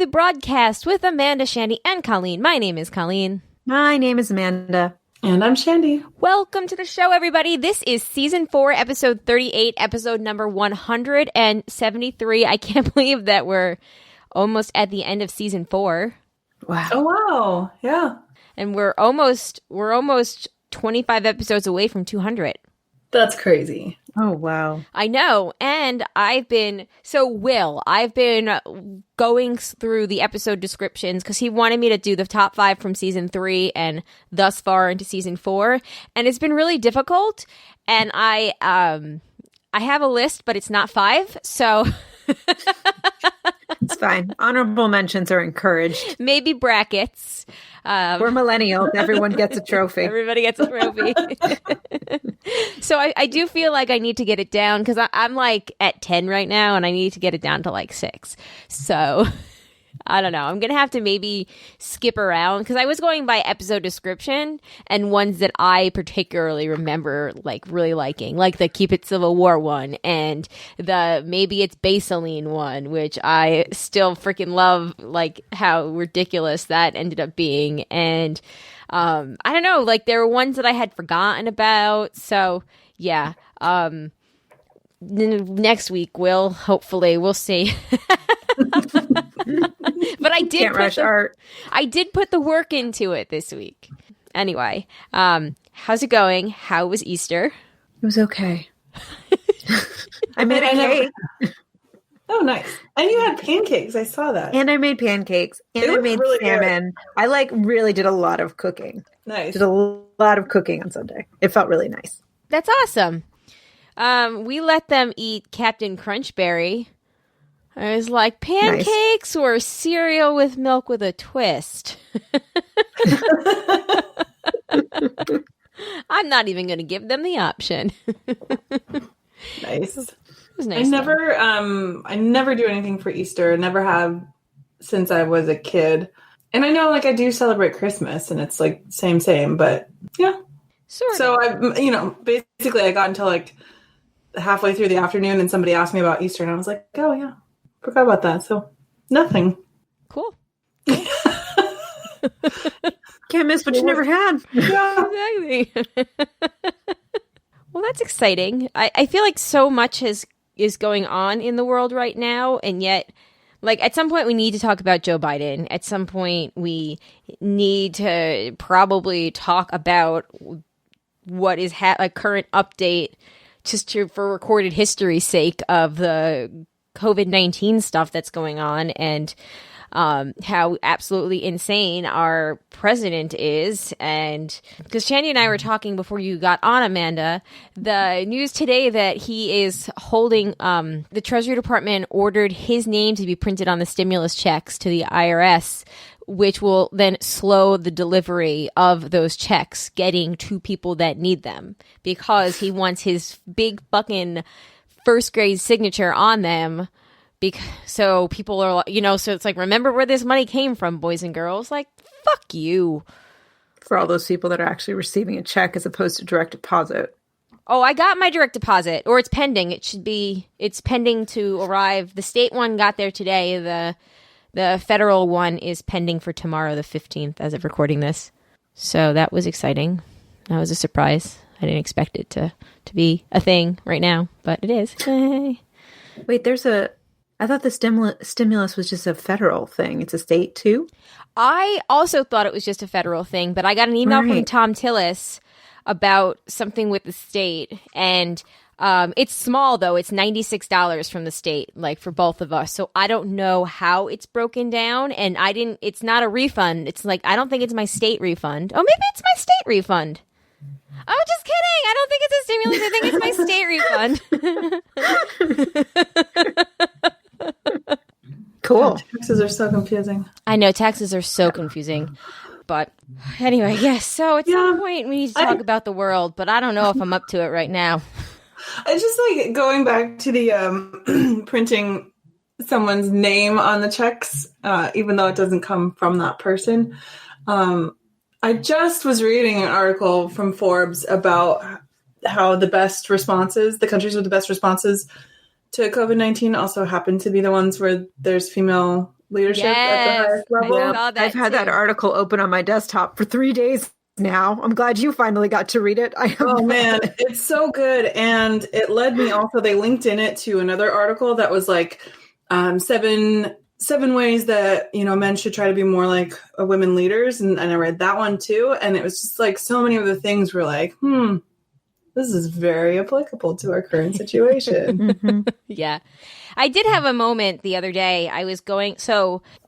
the broadcast with Amanda, Shandy, and Colleen. My name is Colleen. My name is Amanda. And I'm Shandy. Welcome to the show, everybody. This is Season 4, Episode 38, Episode number 173. I can't believe that we're almost at the end of Season 4. Wow. Oh, wow. Yeah. And we're almost 25 episodes away from 200. That's crazy. Oh, wow. I know. And I've been going through the episode descriptions because he wanted me to do the top 5 from season 3 and thus far into season 4. And it's been really difficult. And I have a list, but it's not 5. So it's fine. Honorable mentions are encouraged. Maybe brackets. We're millennials. Everyone gets a trophy. Everybody gets a trophy. So I do feel like I need to get it down because I'm like at 10 right now and I need to get it down to like 6. So I don't know. I'm going to have to maybe skip around because I was going by episode description and ones that I particularly remember like really liking, like the Keep It Civil War one and the Maybe It's Baseline one, which I still freaking love, like how ridiculous that ended up being. And I don't know, like there were ones that I had forgotten about. So yeah, next week we'll see. But I did I did put the work into it this week. Anyway, how's it going? How was Easter? It was okay. I made a cake. Oh, nice. And you had pancakes. I saw that. And I made pancakes. And I made really salmon. Good. I really did a lot of cooking. Nice. Did a lot of cooking on Sunday. It felt really nice. That's awesome. We let them eat Captain Crunchberry. I was like, pancakes or cereal with milk with a twist. I'm not even going to give them the option. Nice. It was nice. I never do anything for Easter. Never have since I was a kid. And I know, like, I do celebrate Christmas, and it's like same, but yeah. So basically, I got until like halfway through the afternoon, and somebody asked me about Easter, and I was like, oh yeah. Forgot about that. So nothing. Cool. Can't miss what you never had. Yeah, exactly. Well, that's exciting. I feel like so much is going on in the world right now, and yet, like, at some point we need to talk about Joe Biden. At some point we need to probably talk about what is a current update, just for recorded history's sake of the COVID-19 stuff that's going on and how absolutely insane our president is. And because Shandy and I were talking before you got on, Amanda, the news today that he is holding, the Treasury Department ordered his name to be printed on the stimulus checks to the IRS, which will then slow the delivery of those checks getting to people that need them because he wants his big fucking first grade signature on them. So people are, so it's like, remember where this money came from, boys and girls? Like, fuck you. For all those people that are actually receiving a check as opposed to direct deposit. Oh, I got my direct deposit, or it's pending. It's pending to arrive. The state one got there today. The federal one is pending for tomorrow, the 15th, as of recording this. So that was exciting. That was a surprise. I didn't expect it to be a thing right now, but it is. Wait, I thought the stimulus was just a federal thing. It's a state too? I also thought it was just a federal thing, but I got an email from Tom Tillis about something with the state, and it's small though. It's $96 from the state, like for both of us. So I don't know how it's broken down, and it's not a refund. It's like, I don't think it's my state refund. Oh, maybe it's my state refund. Oh, just kidding. I don't think it's a stimulus. I think it's my state refund. Cool. Taxes are so confusing. I know, taxes are so confusing. But anyway, yes. So at some point we need to talk about the world, but I don't know if I'm up to it right now. I just like going back to the printing someone's name on the checks, even though it doesn't come from that person. I just was reading an article from Forbes about how the countries with the best responses to COVID-19 also happen to be the ones where there's female leadership at the highest level. I've had that article open on my desktop for 3 days now. I'm glad you finally got to read it. Man, it's so good. And it led me also, they linked in it to another article that was like 7 ways that, men should try to be more like women leaders. And I read that one too. And it was just like so many of the things were like, this is very applicable to our current situation. Mm-hmm. Yeah. I did have a moment the other day. I was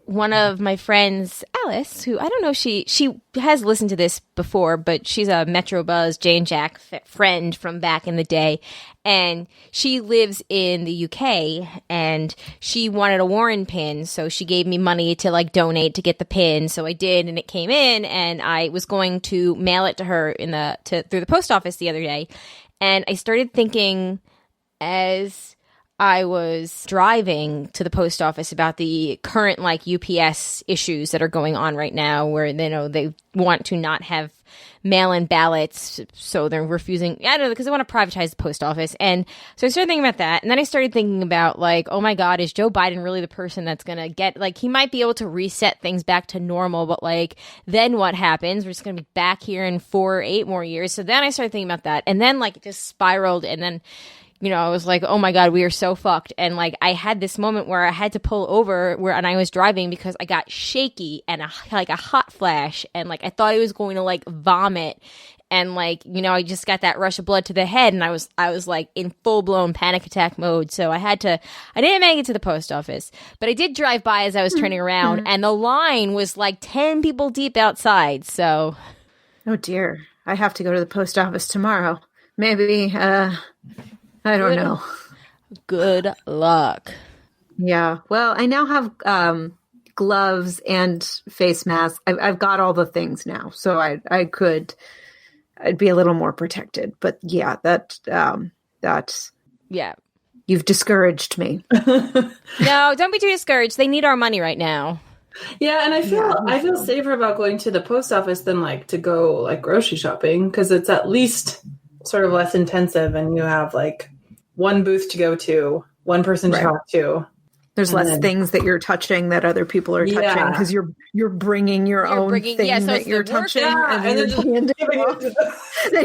one of my friends, Alice, who I don't know if she has listened to this before, but she's a Metro Buzz Jane Jack friend from back in the day. And she lives in the UK and she wanted a Warren pin. So she gave me money to like donate to get the pin. So I did, and it came in, and I was going to mail it to her through the post office the other day. And I started thinking as I was driving to the post office about the current like UPS issues that are going on right now, where they want to not have mail-in ballots, so they're refusing. I don't know, because they want to privatize the post office. And so I started thinking about that, and then I started thinking about like, oh my God, is Joe Biden really the person that's gonna get like he might be able to reset things back to normal, but like then what happens? We're just gonna be back here in 4 or 8 more years. So then I started thinking about that, and then like it just spiraled, and then. I was like, oh my God, we are so fucked. And like, I had this moment where I had to pull over and I was driving because I got shaky and a hot flash. And like, I thought I was going to like vomit. And like, I just got that rush of blood to the head, and I was like in full blown panic attack mode. So I didn't make it to the post office, but I did drive by as I was turning around, and the line was like 10 people deep outside. So. Oh dear. I have to go to the post office tomorrow. Maybe, I don't know. Good luck. Yeah. Well, I now have gloves and face masks. I've got all the things now, so I'd be a little more protected. But yeah, that's yeah. You've discouraged me. No, don't be too discouraged. They need our money right now. Yeah, and I feel safer about going to the post office than like to go like grocery shopping, because it's at least sort of less intensive, and you have like one booth to go to, one person to talk to. There's less things that you're touching that other people are touching, because you're bringing your own thing that you're touching, and then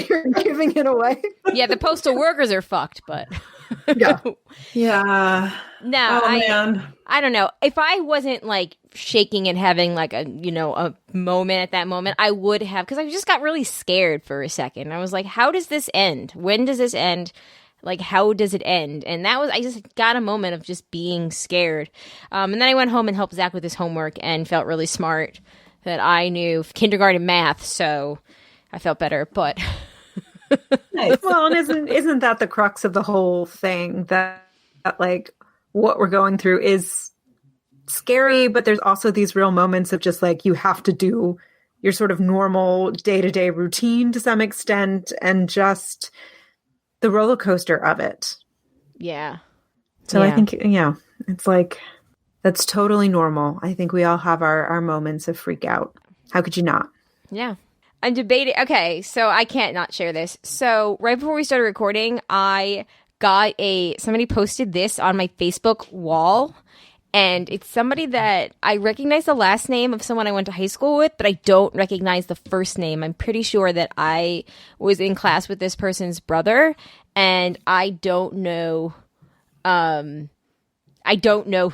you're giving it away. Yeah, the postal workers are fucked, but yeah. No, man. I don't know. If I wasn't like shaking and having like a moment at that moment, I would have, because I just got really scared for a second. I was like, how does this end? When does this end? Like, how does it end? And I just got a moment of just being scared. And then I went home and helped Zach with his homework and felt really smart that I knew kindergarten math, so I felt better, but. Nice. Well, and isn't that the crux of the whole thing, that like what we're going through is scary, but there's also these real moments of just like you have to do your sort of normal day-to-day routine to some extent, and just the roller coaster of it. Yeah. So I think, it's like, that's totally normal. I think we all have our moments of freak out. How could you not? Yeah. I'm debating. Okay, so I can't not share this. So right before we started recording, I got somebody posted this on my Facebook wall, and it's somebody that I recognize the last name of someone I went to high school with, but I don't recognize the first name. I'm pretty sure that I was in class with this person's brother, and I don't know who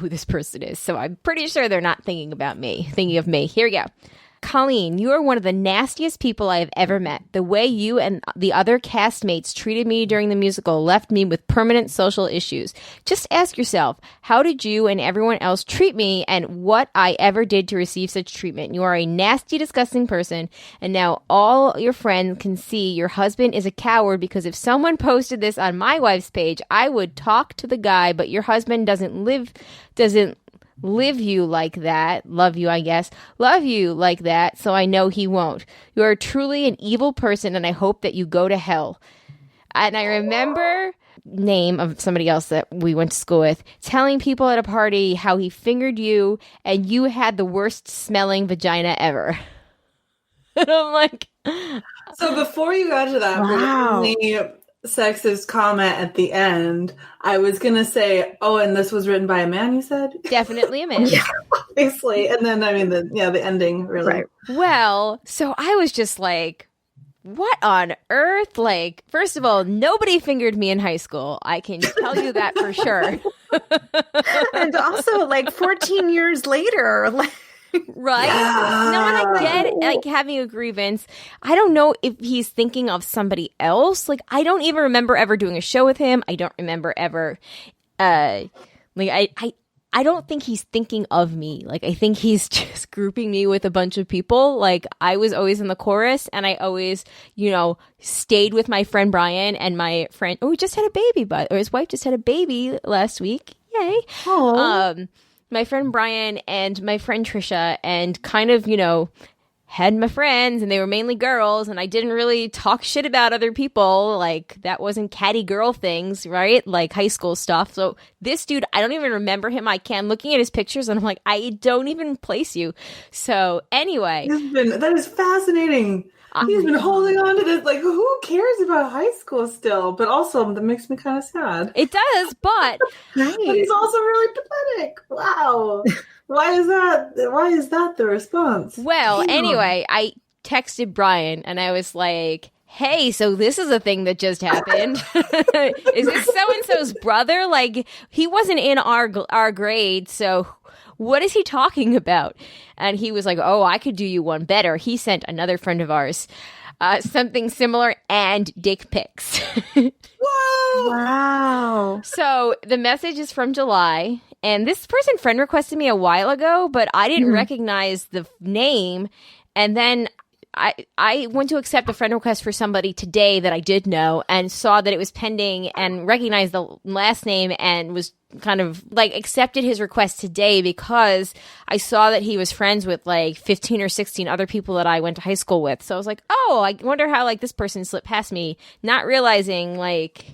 this person is. So I'm pretty sure they're not thinking of me. Here we go. Colleen, you are one of the nastiest people I have ever met. The way you and the other castmates treated me during the musical left me with permanent social issues. Just ask yourself, how did you and everyone else treat me, and what I ever did to receive such treatment? You are a nasty, disgusting person, and now all your friends can see your husband is a coward, because if someone posted this on my wife's page, I would talk to the guy, but your husband doesn't live you like that. Love you, I guess. Love you like that, so I know he won't. You are truly an evil person, and I hope that you go to hell. And I remember name of somebody else that we went to school with telling people at a party how he fingered you, and you had the worst smelling vagina ever. And I'm like... So before you got to that, wow. sexist comment at the end, I was going to say, oh, and this was written by a man, you said? Definitely a man. Yeah, obviously. And then, I mean, the ending, really. Right. Well, so I was just like, what on earth? Like, first of all, nobody fingered me in high school. I can tell you that for sure. And also, like, 14 years later, like, right? Yeah. No, and I get like having a grievance. I don't know if he's thinking of somebody else. Like, I don't even remember ever doing a show with him. I don't remember ever, I don't think he's thinking of me. Like, I think he's just grouping me with a bunch of people. Like, I was always in the chorus, and I always, stayed with my friend Brian and my friend. Oh, he just had a baby, or his wife just had a baby last week. Yay! oh, My friend Brian and my friend Trisha, and kind of, had my friends, and they were mainly girls, and I didn't really talk shit about other people. Like, that wasn't catty girl things, right? Like high school stuff. So this dude, I don't even remember him. I'm looking at his pictures, and I'm like, I don't even place you. So anyway. That is fascinating. He's been holding on to this. Like, who cares about high school still? But also, that makes me kind of sad. It does, but But he's also really pathetic. Wow. Why is that the response? Well, anyway, I texted Brian and I was like, hey, so this is a thing that just happened. Is this so-and-so's brother? Like, he wasn't in our grade, so what is he talking about? And he was like, oh, I could do you one better. He sent another friend of ours something similar and dick pics. Whoa! wow. So the message is from July, and this person friend requested me a while ago, but I didn't recognize the name. And then I went to accept a friend request for somebody today that I did know and saw that it was pending and recognized the last name and was kind of like accepted his request today because I saw that he was friends with like 15 or 16 other people that I went to high school with. So I was like, oh, I wonder how like this person slipped past me, not realizing like...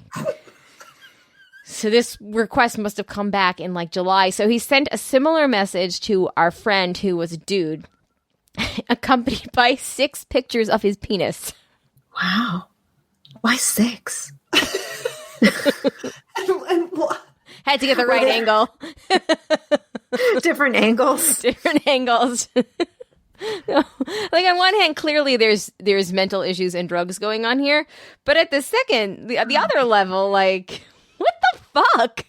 So this request must have come back in like July. So he sent a similar message to our friend who was a dude, accompanied by 6 pictures of his penis. Wow. Why 6? and Had to get the right angle. Different angles. Different angles. Like on one hand, clearly there's mental issues and drugs going on here, but at the other level, like, what the fuck?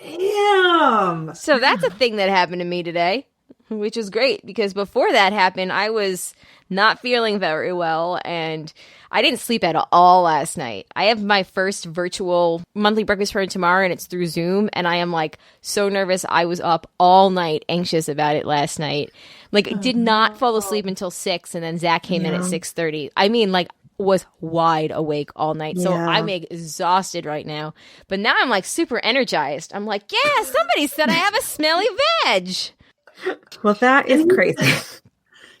Damn. So that's a thing that happened to me today, which was great because before that happened, I was not feeling very well and I didn't sleep at all last night. I have my first virtual monthly breakfast party tomorrow and it's through Zoom and I am like so nervous. I was up all night anxious about it last night. Like did not fall asleep until 6 and then Zach came in at 6:30. I mean like was wide awake all night. So I'm exhausted right now. But now I'm like super energized. I'm like, yeah, somebody said I have a smelly veg. Well, that is crazy.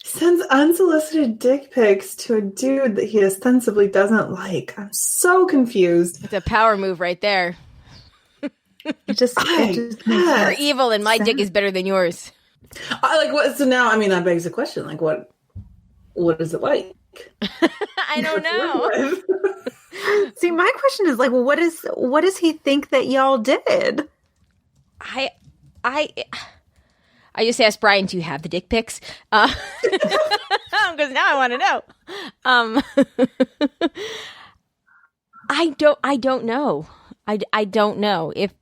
Sends unsolicited dick pics to a dude that he ostensibly doesn't like. I'm so confused. It's a power move right there. It just You're evil and my dick is better than yours. I like what? So now, I mean, that begs the question. Like, what is it like? I don't know. See, my question is like, well, what does he think that y'all did? I just asked Brian, do you have the dick pics? Because now I want to know. I don't know. I don't know if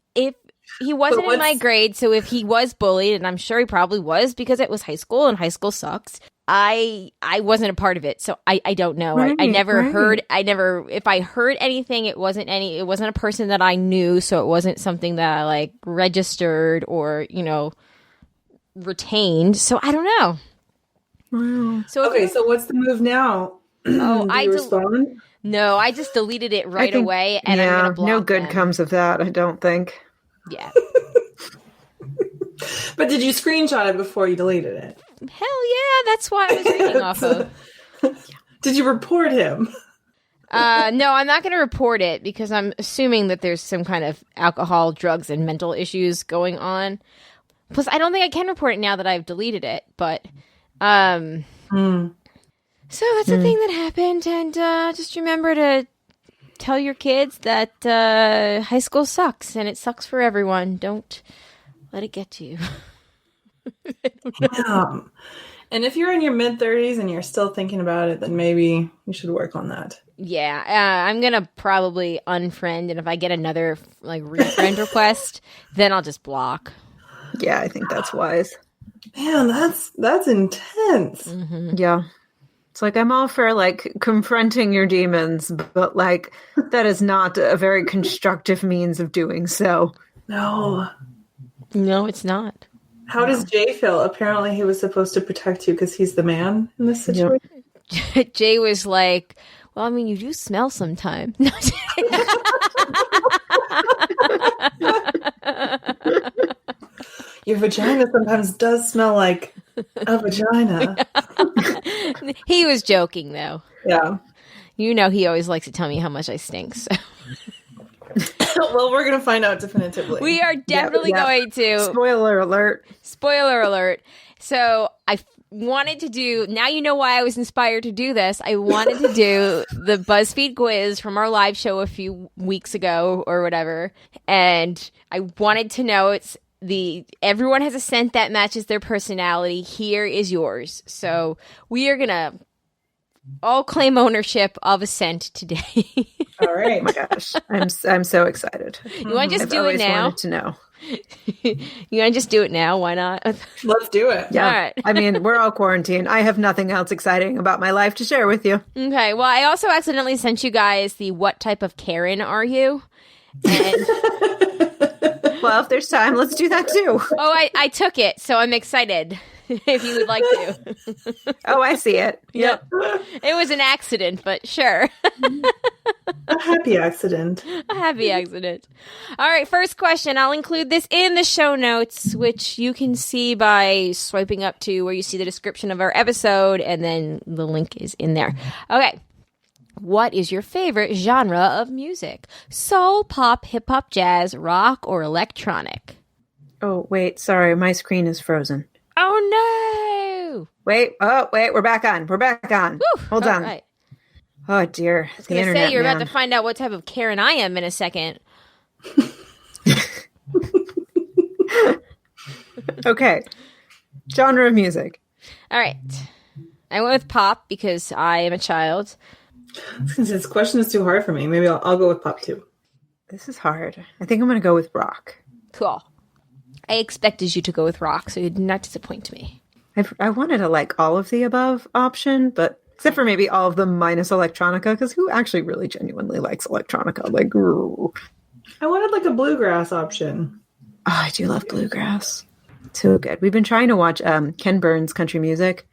he wasn't in my grade. So if he was bullied, and I'm sure he probably was because it was high school and high school sucks. I wasn't a part of it, so I don't know. Right, I never heard. If I heard anything, it wasn't a person that I knew, so it wasn't something that I like registered or retained. So I don't know. Wow. So so what's the move now? Oh, I respond. No, I just deleted it right away, and I'm gonna block no good them. comes of that. I don't think. Yeah. But did you screenshot it before you deleted it? Hell yeah, that's why I was reading off of. Did you report him? No, I'm not going to report it because I'm assuming that there's some kind of alcohol, drugs, and mental issues going on. Plus, I don't think I can report it now that I've deleted it. But, so that's a thing that happened, and just remember to tell your kids that high school sucks and it sucks for everyone. Don't let it get to you. And if you're in your mid-30s and you're still thinking about it, then maybe you should work on that. Yeah, I'm going to probably unfriend, and if I get another refriend request, then I'll just block. Yeah, I think that's wise. Man, that's intense. Mm-hmm. Yeah. It's I'm all for confronting your demons, but that is not a very constructive means of doing so. No, it's not. How does Jay feel? Apparently he was supposed to protect you because he's the man in this situation. Yep. Jay was like, well, I mean, you do smell sometime. Your vagina sometimes does smell like a vagina. He was joking, though. Yeah. He always likes to tell me how much I stink, so... Well, we're going to find out definitively. We are definitely going to. Spoiler alert. Spoiler alert. So I wanted to do, now you know why I was inspired to do this. I wanted to do the BuzzFeed quiz from our live show a few weeks ago or whatever. And I wanted to know everyone has a scent that matches their personality. Here is yours. So we are going to all claim ownership of a scent today. All right. Oh my gosh. I'm so excited. You want to just do it now? I've always wanted to know. You want to just do it now? Why not? Let's do it. Yeah. All right. I mean, we're all quarantined. I have nothing else exciting about my life to share with you. Okay. Well, I also accidentally sent you guys the what type of Karen are you? And well, if there's time, let's do that too. Oh, I took it, so I'm excited. If you would like to. Oh, I see it. Yep. It was an accident, but sure. A happy accident. A happy accident. All right, first question. I'll include this in the show notes, which you can see by swiping up to where you see the description of our episode, and then the link is in there. Okay. What is your favorite genre of music? Soul, pop, hip-hop, jazz, rock, or electronic? Oh, wait. Sorry. My screen is frozen. Oh, no. Wait. We're back on. Whew. Hold on. Right. Oh, dear. I was going to say, you're about to find out what type of Karen I am in a second. Okay. Genre of music. All right. I went with pop because I am a child. This question is too hard for me. Maybe I'll go with pop too. This is hard. I think I'm going to go with rock. Cool. I expected you to go with rock, so you did not disappoint me. I wanted a all of the above option, but except for maybe all of them minus electronica, because who actually really genuinely likes electronica? I wanted a bluegrass option. Oh, I do love bluegrass. So good. We've been trying to watch Ken Burns country music.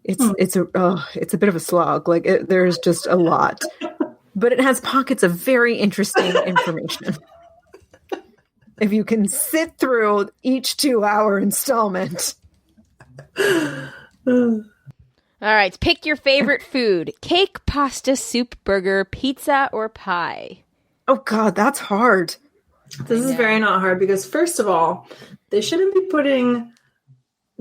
It's a bit of a slog. There's just a lot, but it has pockets of very interesting information. If you can sit through each 2-hour installment. All right, pick your favorite food: cake, pasta, soup, burger, pizza, or pie. Oh God, that's hard. This is very not hard because first of all, they shouldn't be putting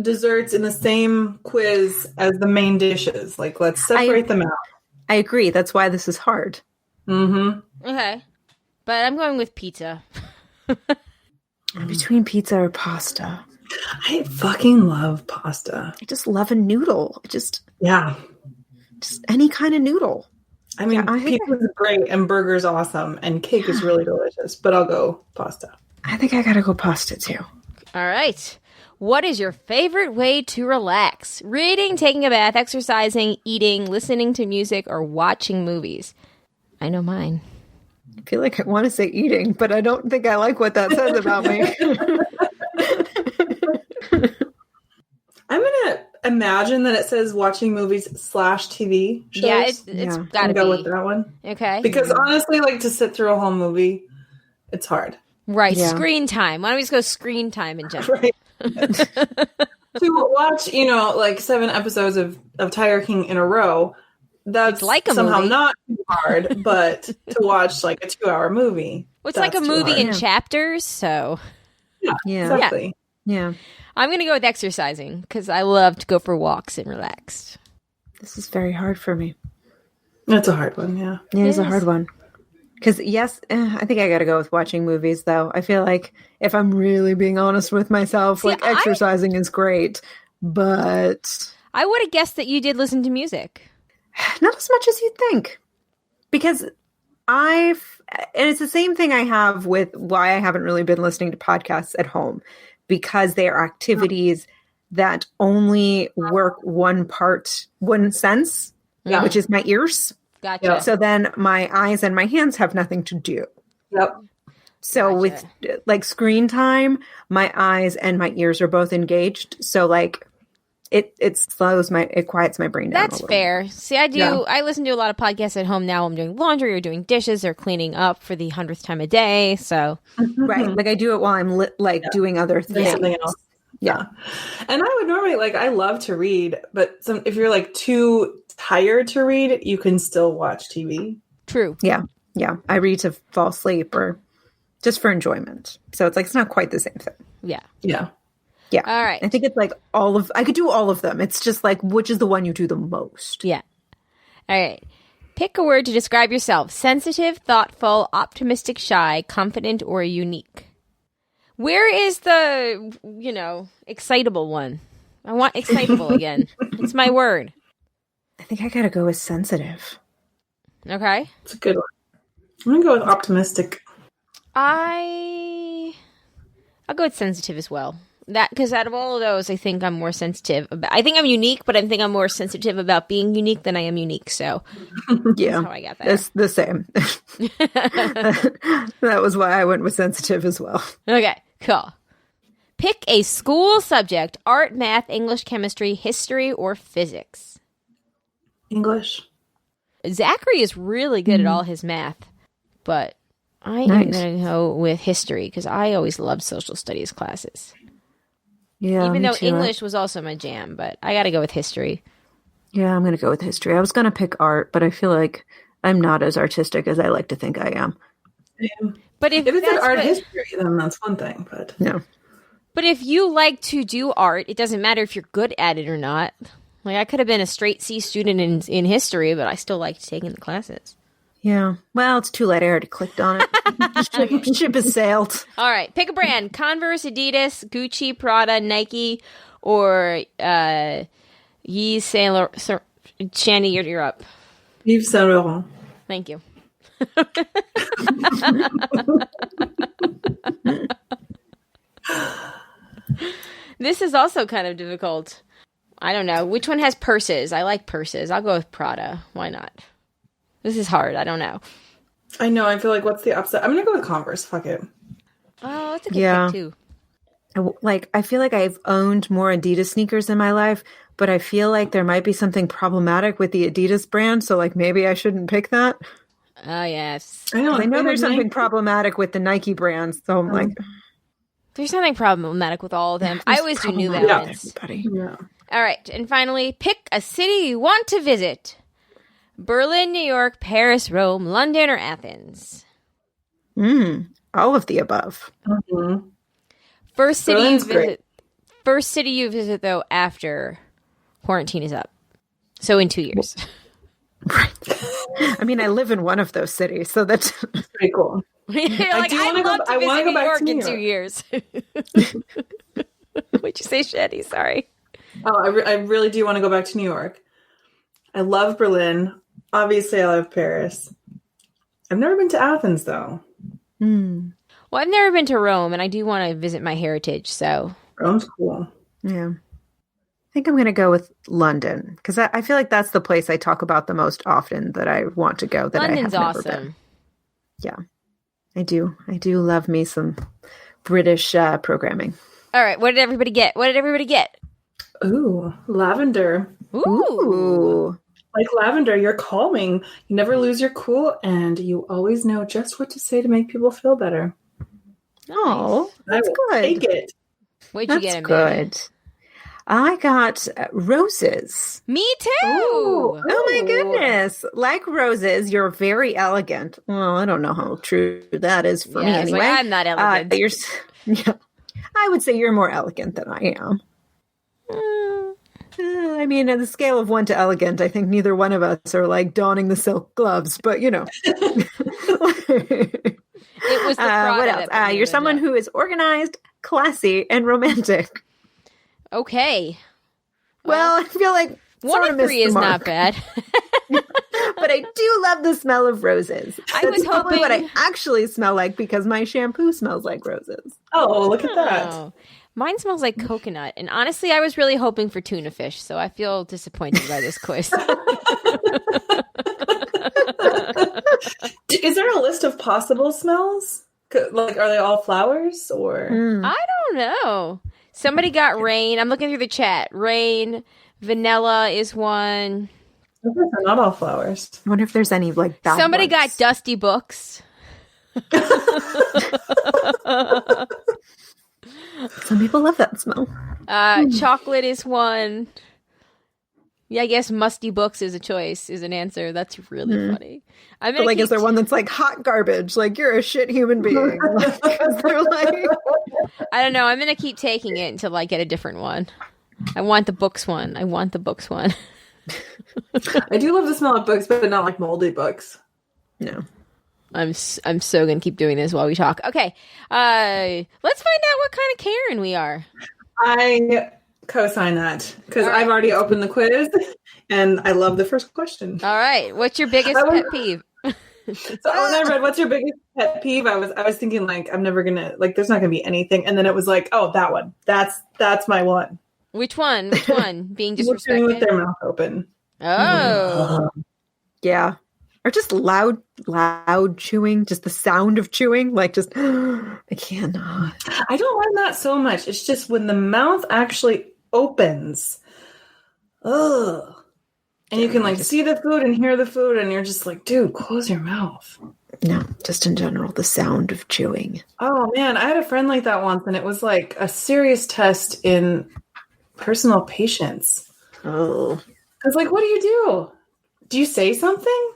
desserts in the same quiz as the main dishes. Let's separate them out. I agree. That's why this is hard. Mm-hmm. Okay. But I'm going with pizza. Between pizza or pasta. I fucking love pasta. I just love a noodle. Just any kind of noodle. I mean, pizza's great and burger's awesome and cake is really delicious, but I'll go pasta. I think I gotta go pasta too. All right. What is your favorite way to relax? Reading, taking a bath, exercising, eating, listening to music, or watching movies? I know mine. I feel like I want to say eating, but I don't think I like what that says about me. I'm going to imagine that it says watching movies /TV shows. Yeah, it's gotta go be. with that one. Okay. Because honestly, to sit through a whole movie, it's hard. Right. Yeah. Screen time. Why don't we just go screen time in general? Right. To watch, 7 episodes of Tiger King in a row, that's like a somehow movie. not too hard, but to watch a 2-hour movie. Well, it's like a movie in chapters, so. Yeah. Exactly. Yeah. I'm going to go with exercising because I love to go for walks and relax. This is very hard for me. It's a hard one, yeah. It is a hard one. Because yes, I think I got to go with watching movies, though. I feel like if I'm really being honest with myself, exercising is great, but I would have guessed that you did listen to music. Not as much as you'd think, because and it's the same thing I have with why I haven't really been listening to podcasts at home, because they are activities that only work one sense, which is my ears. Gotcha. So then my eyes and my hands have nothing to do. Yep. So with like screen time, my eyes and my ears are both engaged. So like it quiets my brain down. That's fair. See, I listen to a lot of podcasts at home now. I'm doing laundry or doing dishes or cleaning up for the 100th time a day. So right, like I do it while I'm doing other things. Something else. Yeah. And I would normally I love to read, but if you're like too tired to read, you can still watch TV. True. Yeah. Yeah. I read to fall asleep or just for enjoyment. So it's like, it's not quite the same thing. Yeah. Yeah. Yeah. All right. I think it's like I could do all of them. It's just like, which is the one you do the most? Yeah. All right. Pick a word to describe yourself. Sensitive, thoughtful, optimistic, shy, confident, or unique. Where is the, excitable one? I want excitable again. It's my word. I think I gotta go with sensitive. Okay. It's a good one. I'm gonna go with optimistic. I'll go with sensitive as well. Because out of all of those, I think I'm more sensitive about. I think I'm unique, but I think I'm more sensitive about being unique than I am unique. So, yeah, that's how I got that. It's the same. That was why I went with sensitive as well. Okay, cool. Pick a school subject: art, math, English, chemistry, history, or physics. English. Zachary is really good at all his math, but I am going to go with history because I always loved social studies classes. Yeah, even though English was also my jam, but I got to go with history. Yeah, I'm going to go with history. I was going to pick art, but I feel like I'm not as artistic as I like to think I am. But if it's an art history, then that's one thing. But no. But if you like to do art, it doesn't matter if you're good at it or not. Like, I could have been a straight C student in history, but I still liked taking the classes. Yeah. Well, it's too late. I already clicked on it. Ship has sailed. All right. Pick a brand. Converse, Adidas, Gucci, Prada, Nike, or Yves Saint Laurent. Shanny, you're up. Yves Saint Laurent. Thank you. This is also kind of difficult. I don't know. Which one has purses? I like purses. I'll go with Prada. Why not? This is hard. I don't know. I know. I feel like what's the opposite? I'm going to go with Converse. Fuck it. Oh, that's a good pick, too. I feel like I've owned more Adidas sneakers in my life, but I feel like there might be something problematic with the Adidas brand, so like maybe I shouldn't pick that. Oh, yes. I know there's something problematic with the Nike brands, so I'm like... There's nothing problematic with all of them. I always do New Balance. Yeah. All right, and finally, pick a city you want to visit. Berlin, New York, Paris, Rome, London, or Athens? All of the above. Mm-hmm. First city you visit, though, after quarantine is up. So in 2 years. Right. I mean, I live in one of those cities, so that's pretty cool. I'd love to visit New York in 2 years. What'd you say, Shetty? Sorry. Oh, I really do want to go back to New York. I love Berlin. Obviously, I love Paris. I've never been to Athens, though. Well, I've never been to Rome, and I do want to visit my heritage, so. Rome's cool. Yeah. I think I'm going to go with London, because I feel like that's the place I talk about the most often that I want to go. London's I have never awesome. Been. Yeah, I do. I do love me some British programming. All right, what did everybody get? Ooh, lavender. Ooh. Like lavender, you're calming. You never lose your cool, and you always know just what to say to make people feel better. Oh, that's good. Take it. What'd you get? That's good. I got roses. Me too. Ooh. Oh my goodness. Like roses, you're very elegant. Well, I don't know how true that is for me anyway. I'm not elegant. I would say you're more elegant than I am. I mean, on the scale of 1 to elegant, I think neither one of us are like donning the silk gloves, but you know. It was the Prada. What else? You're someone who is organized, classy, and romantic. Okay. Well, I feel like 1 and 3 is not bad. But I do love the smell of roses. I was hoping what I actually smell like because my shampoo smells like roses. Oh, look at that. Mine smells like coconut. And honestly, I was really hoping for tuna fish, so I feel disappointed by this quiz. Is there a list of possible smells? Like, are they all flowers or? I don't know. Somebody got rain. I'm looking through the chat. Rain, vanilla is one. Those are not all flowers. I wonder if there's any like bad Somebody ones. got dusty books. Some people love that smell. Chocolate is one. Yeah, I guess musty books is an answer. That's really funny. But like, is there one that's like hot garbage? Like, you're a shit human being. They're like... I don't know. I'm gonna keep taking it until I get a different one. I want the books one. I do love the smell of books, but not like moldy books. No. I'm so gonna keep doing this while we talk. Okay, let's find out what kind of Karen we are. I co-sign that because I've already opened the quiz and I love the first question. All right, what's your biggest pet peeve? So when I read what's your biggest pet peeve, I was thinking like I'm never gonna like there's not gonna be anything, and then it was like, oh, that one. That's my one. Which one? Being disrespected with their mouth open. Oh, yeah. Or just loud chewing, just the sound of chewing, like just, I cannot. I don't mind that so much. It's just when the mouth actually opens, ugh. And you can like see the food and hear the food and you're just like, dude, close your mouth. No, just in general, the sound of chewing. Oh man, I had a friend like that once and it was like a serious test in personal patience. Oh. I was like, what do you do? Do you say something?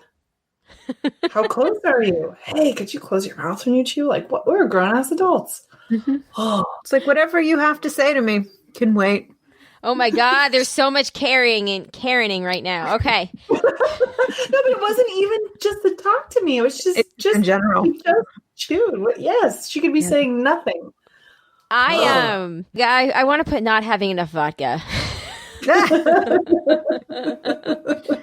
How close are you? Hey, could you close your mouth when you chew? Like, what? We're grown-ass adults. Mm-hmm. Oh, it's like whatever you have to say to me can wait. Oh my God, there's so much Karening right now. Okay. No, but it wasn't even just to talk to me. It was just in general. She just chewed. Yes, she could be saying nothing. I want to put not having enough vodka.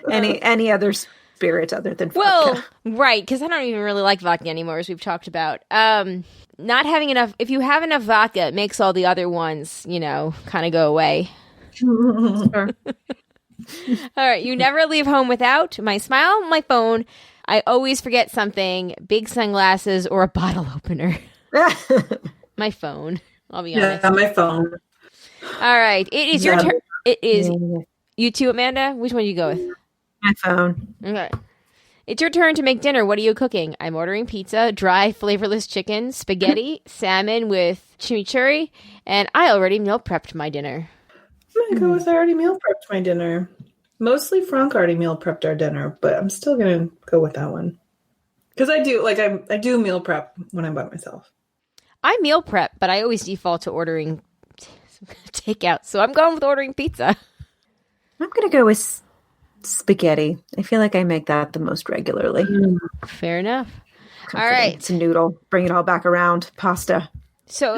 Any other spirit other than vodka? Well, right, because I don't even really like vodka anymore, as we've talked about. Not having enough. If you have enough vodka, it makes all the other ones, kind of go away. Sure. All right, you never leave home without my smile, my phone. I always forget something: big sunglasses or a bottle opener. My phone. I'll be honest. Yeah, my phone. All right, it is your turn. It is you too, Amanda. Which one do you go with? My phone. Okay. It's your turn to make dinner. What are you cooking? I'm ordering pizza, dry, flavorless chicken, spaghetti, salmon with chimichurri, and I already meal prepped my dinner. I'm going to go with I already meal prepped my dinner. Mostly Frank already meal prepped our dinner, but I'm still going to go with that one. Because I do meal prep when I'm by myself. I meal prep, but I always default to ordering takeout, so I'm going with ordering pizza. I'm going to go with spaghetti. I feel like I make that the most regularly. Fair enough. Comforting. All right. It's a noodle. Bring it all back around. Pasta. So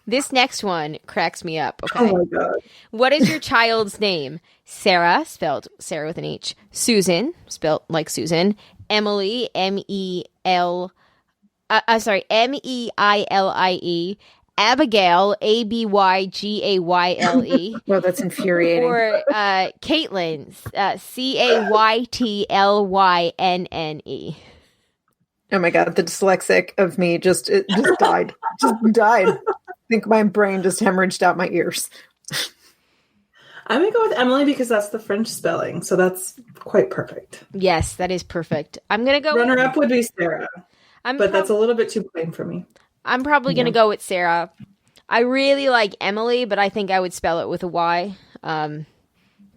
this next one cracks me up. Okay. Oh my God. What is your child's name? Sarah, spelled Sarah with an H. Susan, spelled like Susan. Emily, Meili. Abigail, Abygayle. Well, that's infuriating. Or Caitlin, Caytlynne. Oh my God, the dyslexic of me just died. Just died. I think my brain just hemorrhaged out my ears. I'm going to go with Emily because that's the French spelling, so that's quite perfect. Yes, that is perfect. I'm going to go... Runner-up would be Sarah, but that's a little bit too plain for me. I'm probably going to go with Sarah. I really like Emily, but I think I would spell it with a Y. But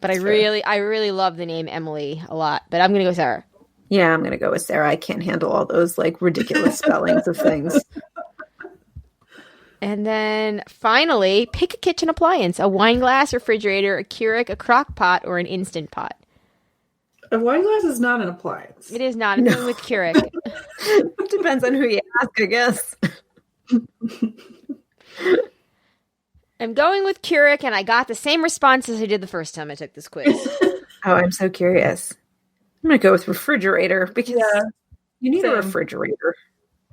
I really love the name Emily a lot. But I'm going to go with Sarah. Yeah, I'm going to go with Sarah. I can't handle all those like ridiculous spellings of things. And then finally, pick a kitchen appliance: a wine glass, refrigerator, a Keurig, a crock pot, or an Instant Pot. A wine glass is not an appliance. It is not. I'm going with Keurig. Depends on who you ask, I guess. I'm going with Keurig, and I got the same response as I did the first time I took this quiz. Oh, I'm so curious. I'm going to go with refrigerator because you need a refrigerator.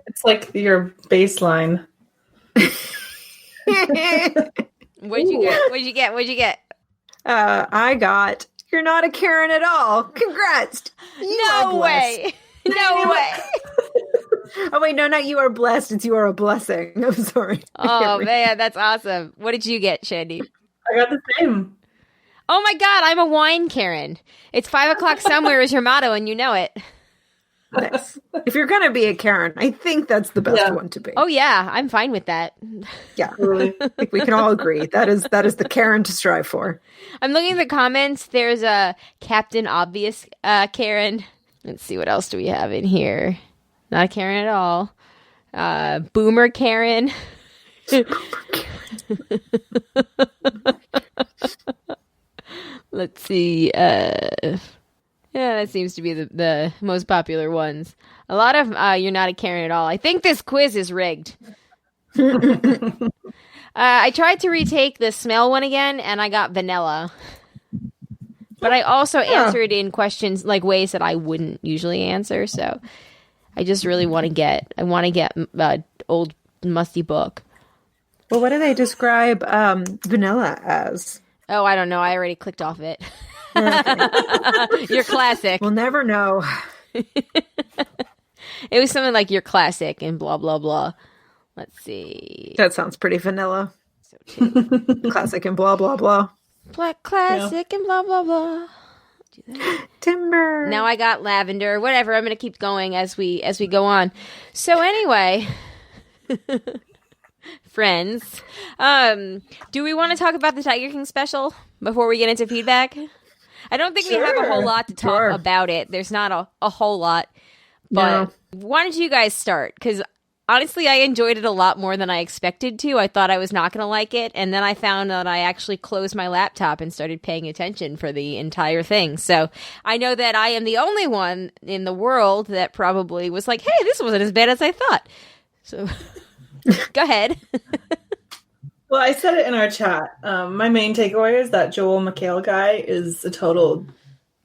It's like your baseline. What'd you get? I got, you're not a Karen at all. Congrats. No way. No way. Oh, wait, no, not you are blessed. It's you are a blessing. I'm sorry. Oh, man, that's awesome. What did you get, Shandy? I got the same. Oh, my God, I'm a wine Karen. It's 5:00 somewhere is your motto, and you know it. Nice. If you're going to be a Karen, I think that's the best one to be. Oh, yeah, I'm fine with that. Yeah, I think we can all agree. That is the Karen to strive for. I'm looking at the comments. There's a Captain Obvious Karen. Let's see, what else do we have in here? Not a Karen at all. Boomer Karen. Let's see. Yeah, that seems to be the most popular ones. A lot of you're not a Karen at all. I think this quiz is rigged. I tried to retake the smell one again, and I got vanilla. But I also answered in questions like ways that I wouldn't usually answer. So I just really want to get old musty book. Well, what do they describe vanilla as? Oh, I don't know. I already clicked off it. You're classic. We'll never know. It was something like you're classic and blah, blah, blah. Let's see. That sounds pretty vanilla. So classic and blah, blah, blah. Black classic and blah, blah, blah. Timber. Now I got lavender. Whatever. I'm going to keep going as we go on. So anyway, friends, do we want to talk about the Tiger King special before we get into feedback? I don't think we have a whole lot to talk about it. There's not a whole lot. But why don't you guys start? Because honestly, I enjoyed it a lot more than I expected to. I thought I was not going to like it. And then I found that I actually closed my laptop and started paying attention for the entire thing. So I know that I am the only one in the world that probably was like, hey, this wasn't as bad as I thought. So go ahead. Well, I said it in our chat. My main takeaway is that Joel McHale guy is a total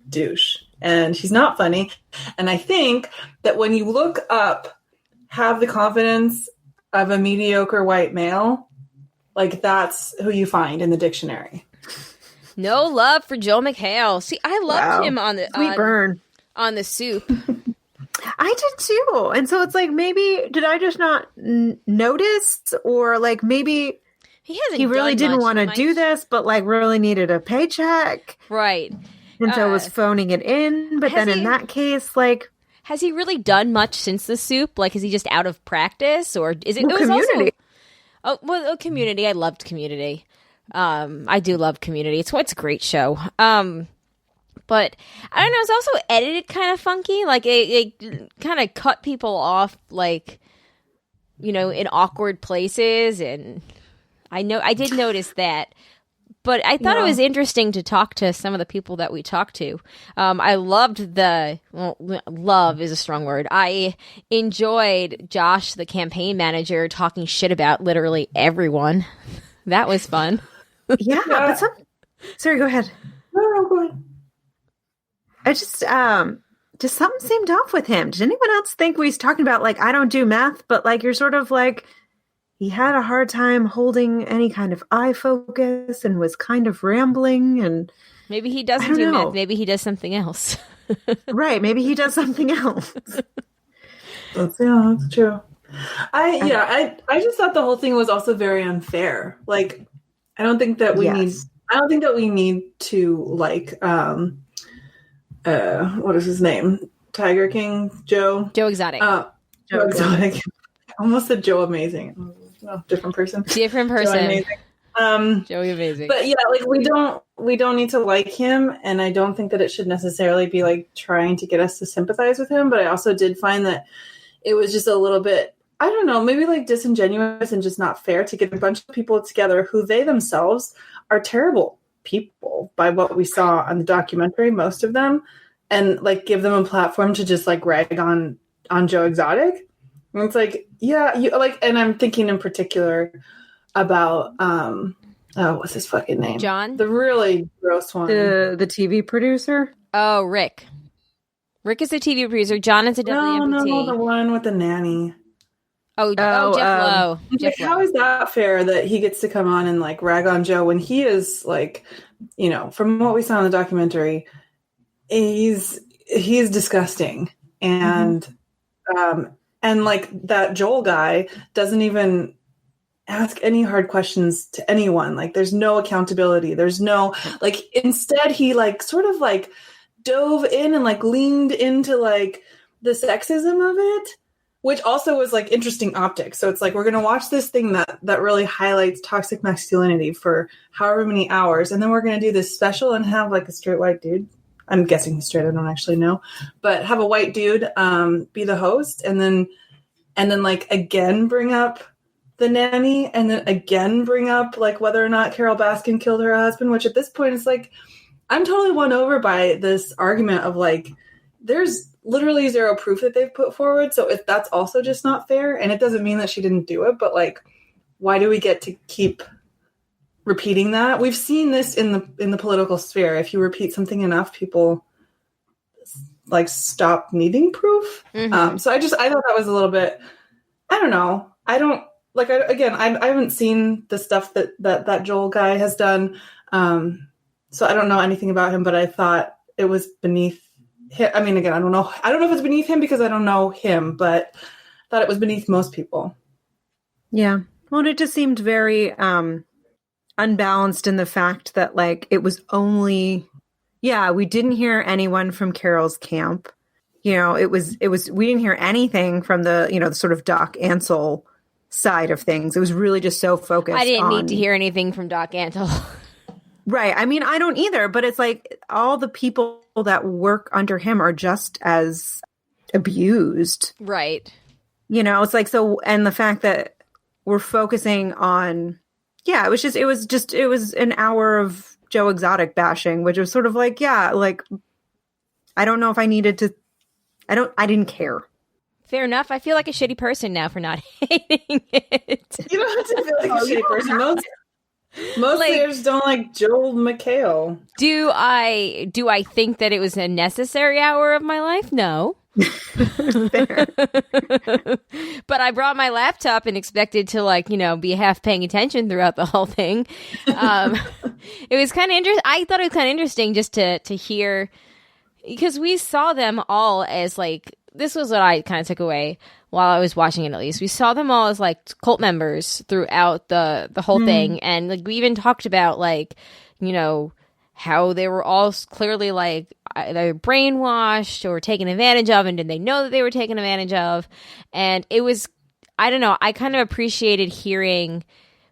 douche. And he's not funny. And I think that when you look up have the confidence of a mediocre white male, like that's who you find in the dictionary. No love for Joel McHale. See, I loved him on the Sweet burn on the Soup. I did too. And so it's like, maybe did I just not notice, or like maybe he really didn't want to do this, but like really needed a paycheck, right? And so was phoning it in. But then in that case, like, has he really done much since the Soup? Like, is he just out of practice, or is it? Well, it was Community. Community. I loved Community. I do love Community. It's a great show. But I don't know. It's also edited kind of funky. Like it kind of cut people off, like, you know, in awkward places. And I did notice that. But I thought it was interesting to talk to some of the people that we talked to. I loved love is a strong word. I enjoyed Josh, the campaign manager, talking shit about literally everyone. That was fun. Yeah. But sorry, go ahead. No, go ahead. I just something seemed off with him. Did anyone else think we was talking about, like, I don't do math, but like you're sort of like, he had a hard time holding any kind of eye focus and was kind of rambling, and maybe he doesn't do math. Maybe he does something else. Right. Maybe he does something else. That's true. I just thought the whole thing was also very unfair. Like, I don't think that we need to like, what is his name? Tiger King Joe Exotic. Joe Exotic. I almost said Joe Amazing. No, different person. Different person. Joey Amazing. Joey Amazing. But yeah, like we don't need to like him, and I don't think that it should necessarily be like trying to get us to sympathize with him. But I also did find that it was just a little bit, I don't know, maybe like disingenuous and just not fair to get a bunch of people together who they themselves are terrible people by what we saw on the documentary, most of them, and like give them a platform to just like rag on Joe Exotic. And it's like, yeah, you like, and I'm thinking in particular about what's his fucking name? John? The really gross one. The TV producer? Oh, Rick. Rick is the TV producer. John is a WMPT. No, the one with the nanny. Oh, Jeff Lowe. Like, how is that fair that he gets to come on and like rag on Joe when he is like, you know, from what we saw in the documentary, he's disgusting. And and like that Joel guy doesn't even ask any hard questions to anyone. Like there's no accountability. There's no like, instead he like sort of like dove in and like leaned into like the sexism of it, which also was like interesting optics. So it's like, we're going to watch this thing that really highlights toxic masculinity for however many hours. And then we're going to do this special and have like a straight white dude. I'm guessing he's straight. I don't actually know, but have a white dude be the host. And then like again, bring up the nanny, and then again, bring up like whether or not Carol Baskin killed her husband, which at this point is like, I'm totally won over by this argument of like, there's literally zero proof that they've put forward. So if that's also just not fair, and it doesn't mean that she didn't do it, but like, why do we get to keep repeating that? We've seen this in the political sphere. If you repeat something enough, people like stop needing proof. So I thought that was a little bit, I don't know. I don't like, I haven't seen the stuff that Joel guy has done. So I don't know anything about him, but I thought it was beneath him. I mean, again, I don't know if it's beneath him because I don't know him, but I thought it was beneath most people. Yeah. Well, it just seemed very unbalanced in the fact that like it was only, we didn't hear anyone from Carol's camp. You know, it was we didn't hear anything from the, you know, the sort of Doc Ansel side of things. It was really just so focused. I didn't need to hear anything from Doc Ansel. Right. I mean, I don't either, but it's like all the people that work under him are just as abused. Right. You know, it's like, so, and the fact that we're focusing on, it was an hour of Joe Exotic bashing, which was sort of like, like, I don't know if I needed to, I didn't care. Fair enough. I feel like a shitty person now for not hating it. You don't have to feel like a shitty person. Most players don't like Joel McHale. Do I think that it was a necessary hour of my life? No. But I brought my laptop and expected to like, you know, be half paying attention throughout the whole thing. It was kind of interesting. I thought it was kind of interesting just to hear, because we saw them all as like, this was what I kind of took away while I was watching it, at least. We saw them all as like cult members throughout the whole thing. And like we even talked about like, you know, how they were all clearly like either brainwashed or taken advantage of, and did they know that they were taken advantage of? And it was, I don't know, I kind of appreciated hearing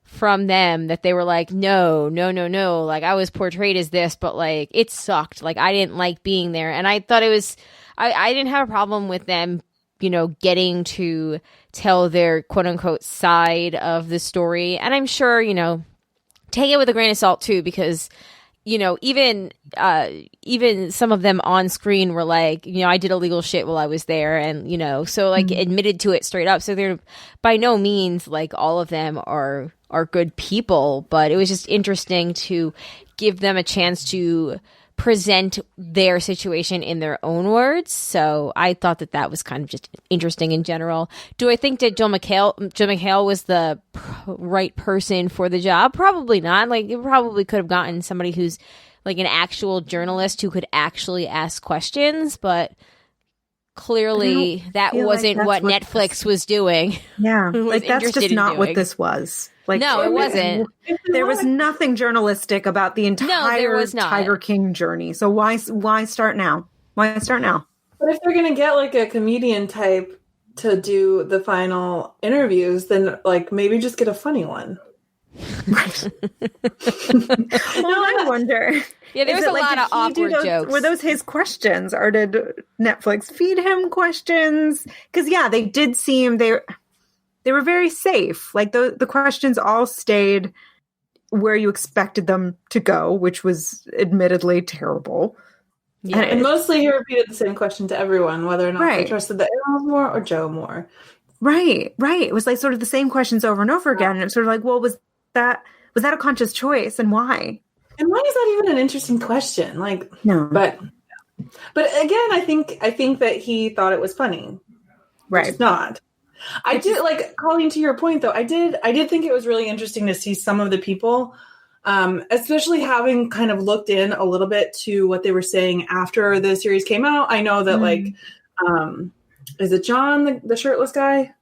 from them that they were like, no, like I was portrayed as this, but like it sucked. Like I didn't like being there. And I thought it was, I didn't have a problem with them, you know, getting to tell their quote unquote side of the story. And I'm sure, you know, take it with a grain of salt too, because, you know, even some of them on screen were like, you know, I did illegal shit while I was there. And, you know, so like admitted to it straight up. So they're by no means like all of them are good people, but it was just interesting to give them a chance to present their situation in their own words. So I thought that was kind of just interesting in general. Do I think that Joe McHale was the right person for the job? Probably not. Like, it probably could have gotten somebody who's like an actual journalist who could actually ask questions, but clearly that wasn't like what Netflix was doing. Yeah, like that's just not what this was. Like, no, it wasn't. There was nothing journalistic about the entire Tiger King journey. So why start now? Why start now? But if they're going to get like a comedian type to do the final interviews, then like maybe just get a funny one. Right. Well, I wonder. Yeah, there was a lot of awkward jokes. Were those his questions, or did Netflix feed him questions? Because they did seem they were very safe. Like the questions all stayed where you expected them to go, which was admittedly terrible. Yeah, and mostly he repeated the same question to everyone, whether or not they trusted the animals more or Joe more. Right. It was like sort of the same questions over and over again. And it's sort of like, well, was that a conscious choice, and why? And why is that even an interesting question? Like, no, but again, I think that he thought it was funny. Right. It's not. I did, like, Colleen, to your point though, I did think it was really interesting to see some of the people, especially having kind of looked in a little bit to what they were saying after the series came out. I know that like, is it John, the shirtless guy?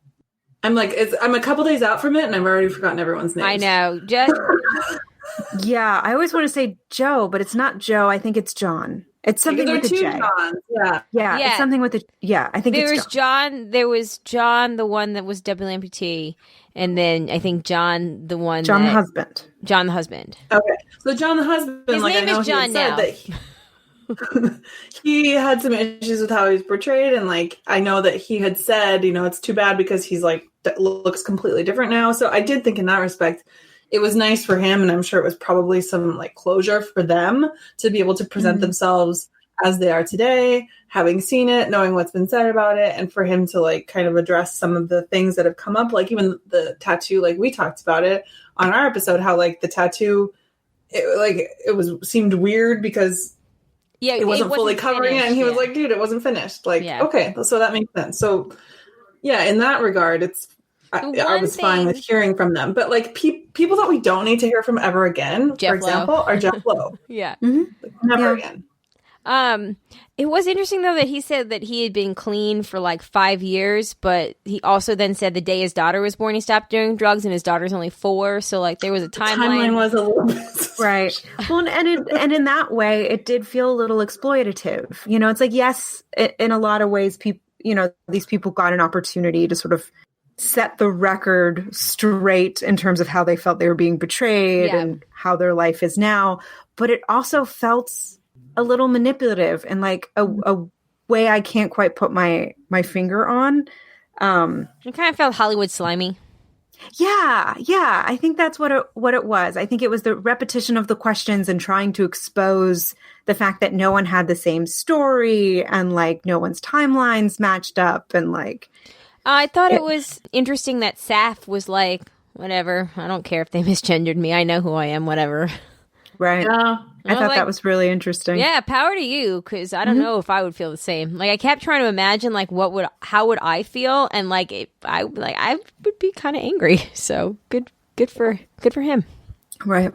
I'm a couple days out from it, and I've already forgotten everyone's name. I know. Just yeah, I always want to say Joe, but it's not Joe. I think it's John. It's something with the J. Johns. Yeah. It's something with the. Yeah, I think there it's was John. There was John, the one that was double amputee, and then I think John, the one John the husband. John the husband. Okay, so John the husband. His name is John now. That he had some issues with how he was portrayed, and like I know that he had said, it's too bad because he's like looks completely different now. So I did think in that respect, it was nice for him, and I'm sure it was probably some like closure for them to be able to present themselves as they are today, having seen it, knowing what's been said about it, and for him to like kind of address some of the things that have come up, like even the tattoo, like we talked about it on our episode, how like the tattoo, it seemed weird because it wasn't fully covering it, and he was like, dude, it wasn't finished. Like, okay, so that makes sense. So yeah, in that regard, I was fine with hearing from them. But like people that we don't need to hear from ever again, for example, are Jeff Lowe. Yeah. Like, never again. It was interesting though that he said that he had been clean for like 5 years, but he also then said the day his daughter was born, he stopped doing drugs, and his daughter's only 4. So like there was a timeline. The timeline was a little bit right. Well, and in that way, it did feel a little exploitative. It's like, yes, in a lot of ways, people, these people got an opportunity to sort of set the record straight in terms of how they felt they were being betrayed and how their life is now. But it also felt a little manipulative and like a way I can't quite put my finger on. It kind of felt Hollywood slimy. Yeah. I think that's what it was. I think it was the repetition of the questions and trying to expose the fact that no one had the same story and like no one's timelines matched up and like. I thought it was interesting that Saf was like, whatever, I don't care if they misgendered me. I know who I am, whatever. Right. Yeah. I thought that was really interesting. Yeah, power to you, because I don't know if I would feel the same. Like I kept trying to imagine like how would I feel, and like I would be kind of angry. So good for him. Right.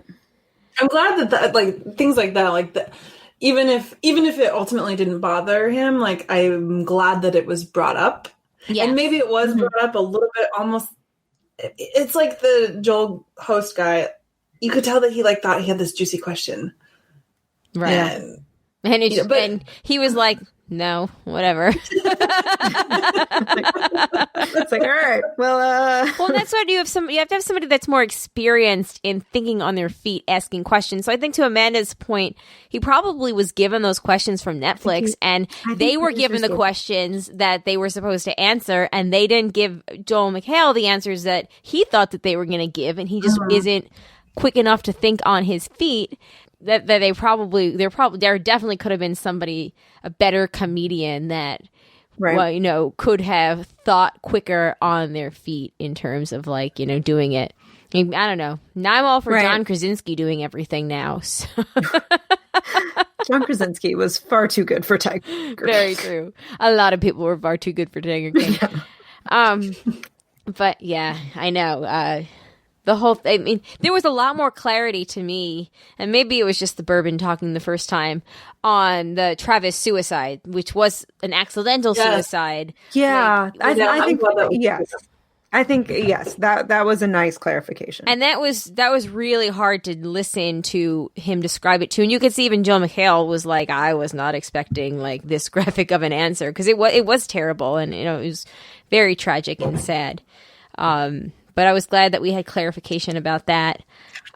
I'm glad that like things like that, like that. Even if it ultimately didn't bother him, like I'm glad that it was brought up. Yeah. And maybe it was brought up a little bit, almost. It's like the Joel host guy. You could tell that he like thought he had this juicy question. Right. And he was like, no, whatever. It's like, all right, well, that's what you have to have somebody that's more experienced in thinking on their feet, asking questions. So I think to Amanda's point, he probably was given those questions from Netflix, and they were given the questions that they were supposed to answer, and they didn't give Joel McHale the answers that he thought that they were going to give, and he just isn't quick enough to think on his feet. That there definitely could have been somebody, a better comedian that, could have thought quicker on their feet in terms of like, doing it. I don't know. Now I'm all for John Krasinski doing everything now. So. John Krasinski was far too good for Tiger. Very true. A lot of people were far too good for Tiger King. But yeah, I know. The whole thing, I mean, there was a lot more clarity to me, and maybe it was just the bourbon talking the first time, on the Travis suicide, which was an accidental suicide. Yeah, I think that was a nice clarification. And that was really hard to listen to him describe it to. And you could see even Joel McHale was like, I was not expecting like this graphic of an answer, because it was terrible, and it was very tragic and sad. But I was glad that we had clarification about that.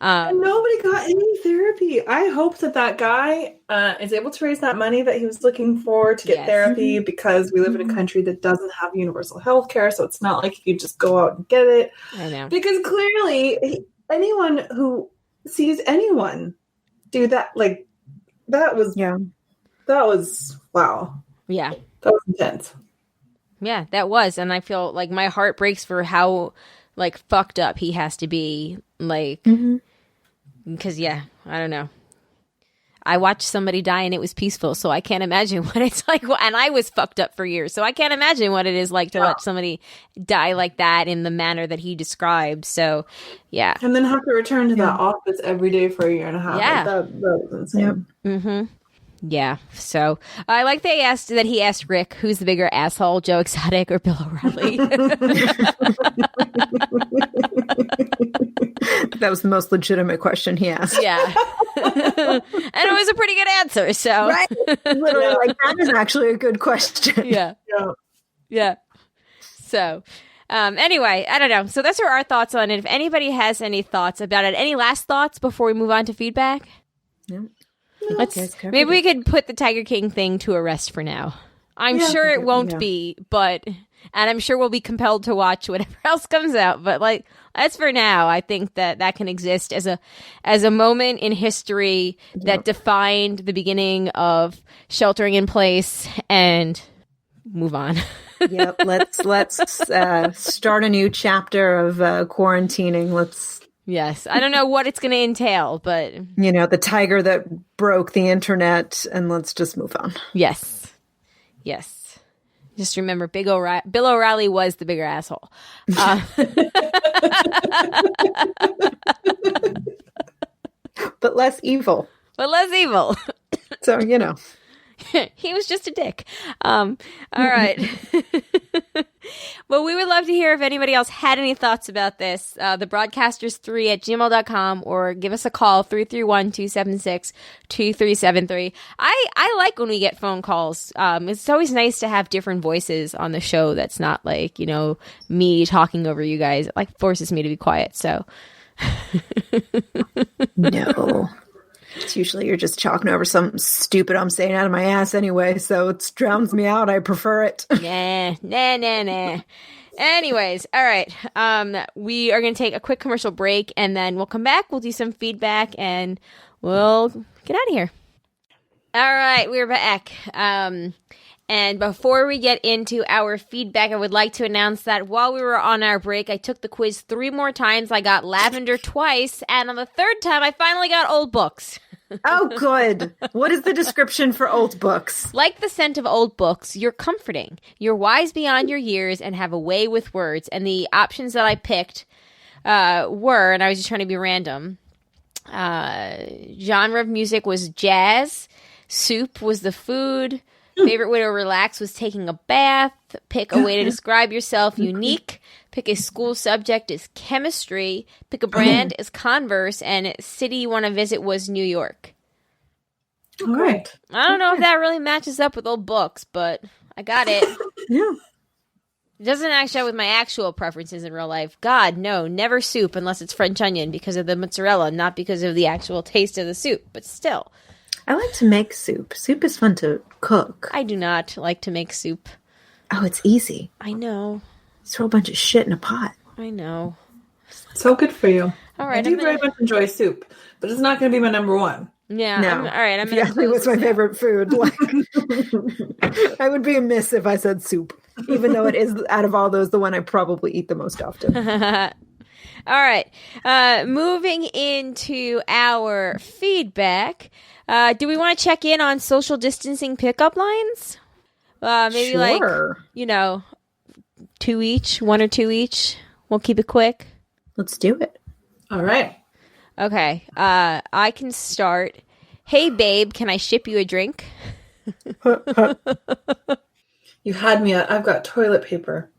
And nobody got any therapy. I hope that guy is able to raise that money that he was looking for to get therapy, because we live in a country that doesn't have universal health care. So it's not like you just go out and get it. I know. Because clearly anyone who sees anyone do that, like that was That was, wow. Yeah. That was intense. Yeah, that was. And I feel like my heart breaks for how, like, fucked up he has to be. Like, because, I don't know. I watched somebody die and it was peaceful, so I can't imagine what it's like. And I was fucked up for years, so I can't imagine what it is like to watch somebody die like that in the manner that he described. So, yeah. And then have to return to that office every day for a year and a half. Yeah. Like that was insane. Yep. Yeah. So I like he asked Rick, who's the bigger asshole, Joe Exotic or Bill O'Reilly? That was the most legitimate question he asked. Yeah. And it was a pretty good answer. So right. Literally, like, that is actually a good question. Yeah. So anyway, I don't know. So those are our thoughts on it. If anybody has any thoughts about it, any last thoughts before we move on to feedback? No. Maybe we could put the Tiger King thing to a rest for now. I'm sure it won't be, and I'm sure we'll be compelled to watch whatever else comes out. But like, as for now, I think that can exist as a moment in history that defined the beginning of sheltering in place, and move on. Yep. Let's start a new chapter of quarantining. Yes. I don't know what it's going to entail, but the tiger that broke the internet, and let's just move on. Yes. Just remember, Bill O'Reilly was the bigger asshole. But less evil. So, he was just a dick. All right. Well, we would love to hear if anybody else had any thoughts about this. The broadcasters3@gmail.com, or give us a call, 331-276-2373. I like when we get phone calls. It's always nice to have different voices on the show that's not like, me talking over you guys. It like forces me to be quiet. So no. It's usually you're just talking over something stupid I'm saying out of my ass anyway, so it drowns me out. I prefer it. Nah. Anyways, all right. We are going to take a quick commercial break, and then we'll come back. We'll do some feedback, and we'll get out of here. All right, we're back. And before we get into our feedback, I would like to announce that while we were on our break, I took the quiz 3 more times. I got lavender twice, and on the 3rd time, I finally got old books. Oh, good. What is the description for old books? Like the scent of old books, you're comforting. You're wise beyond your years and have a way with words. And the options that I picked were, and I was just trying to be random, genre of music was jazz, soup was the food, favorite way to relax was taking a bath, pick a way to describe yourself, unique, pick a school subject is chemistry, pick a brand is Converse, and city you want to visit was New York. All right. I don't know if that really matches up with old books, but I got it. Yeah. It doesn't actually with my actual preferences in real life. God, no, never soup unless it's French onion because of the mozzarella, not because of the actual taste of the soup, but still. I like to make soup. Soup is fun to cook. I do not like to make soup. Oh, it's easy. I know. Throw a bunch of shit in a pot. I know. So good for you. All right. I do very much enjoy soup, but it's not going to be my number one. Yeah. No. All right. I'm going to what's my favorite food? Like, I would be amiss if I said soup, even though it is, out of all those, the one I probably eat the most often. All right. Moving into our feedback. Do we want to check in on social distancing pickup lines? Maybe sure. 2 each, 1 or 2 each. We'll keep it quick. Let's do it. All right. Okay. I can start. Hey, babe, can I ship you a drink? You had me at, I've got toilet paper.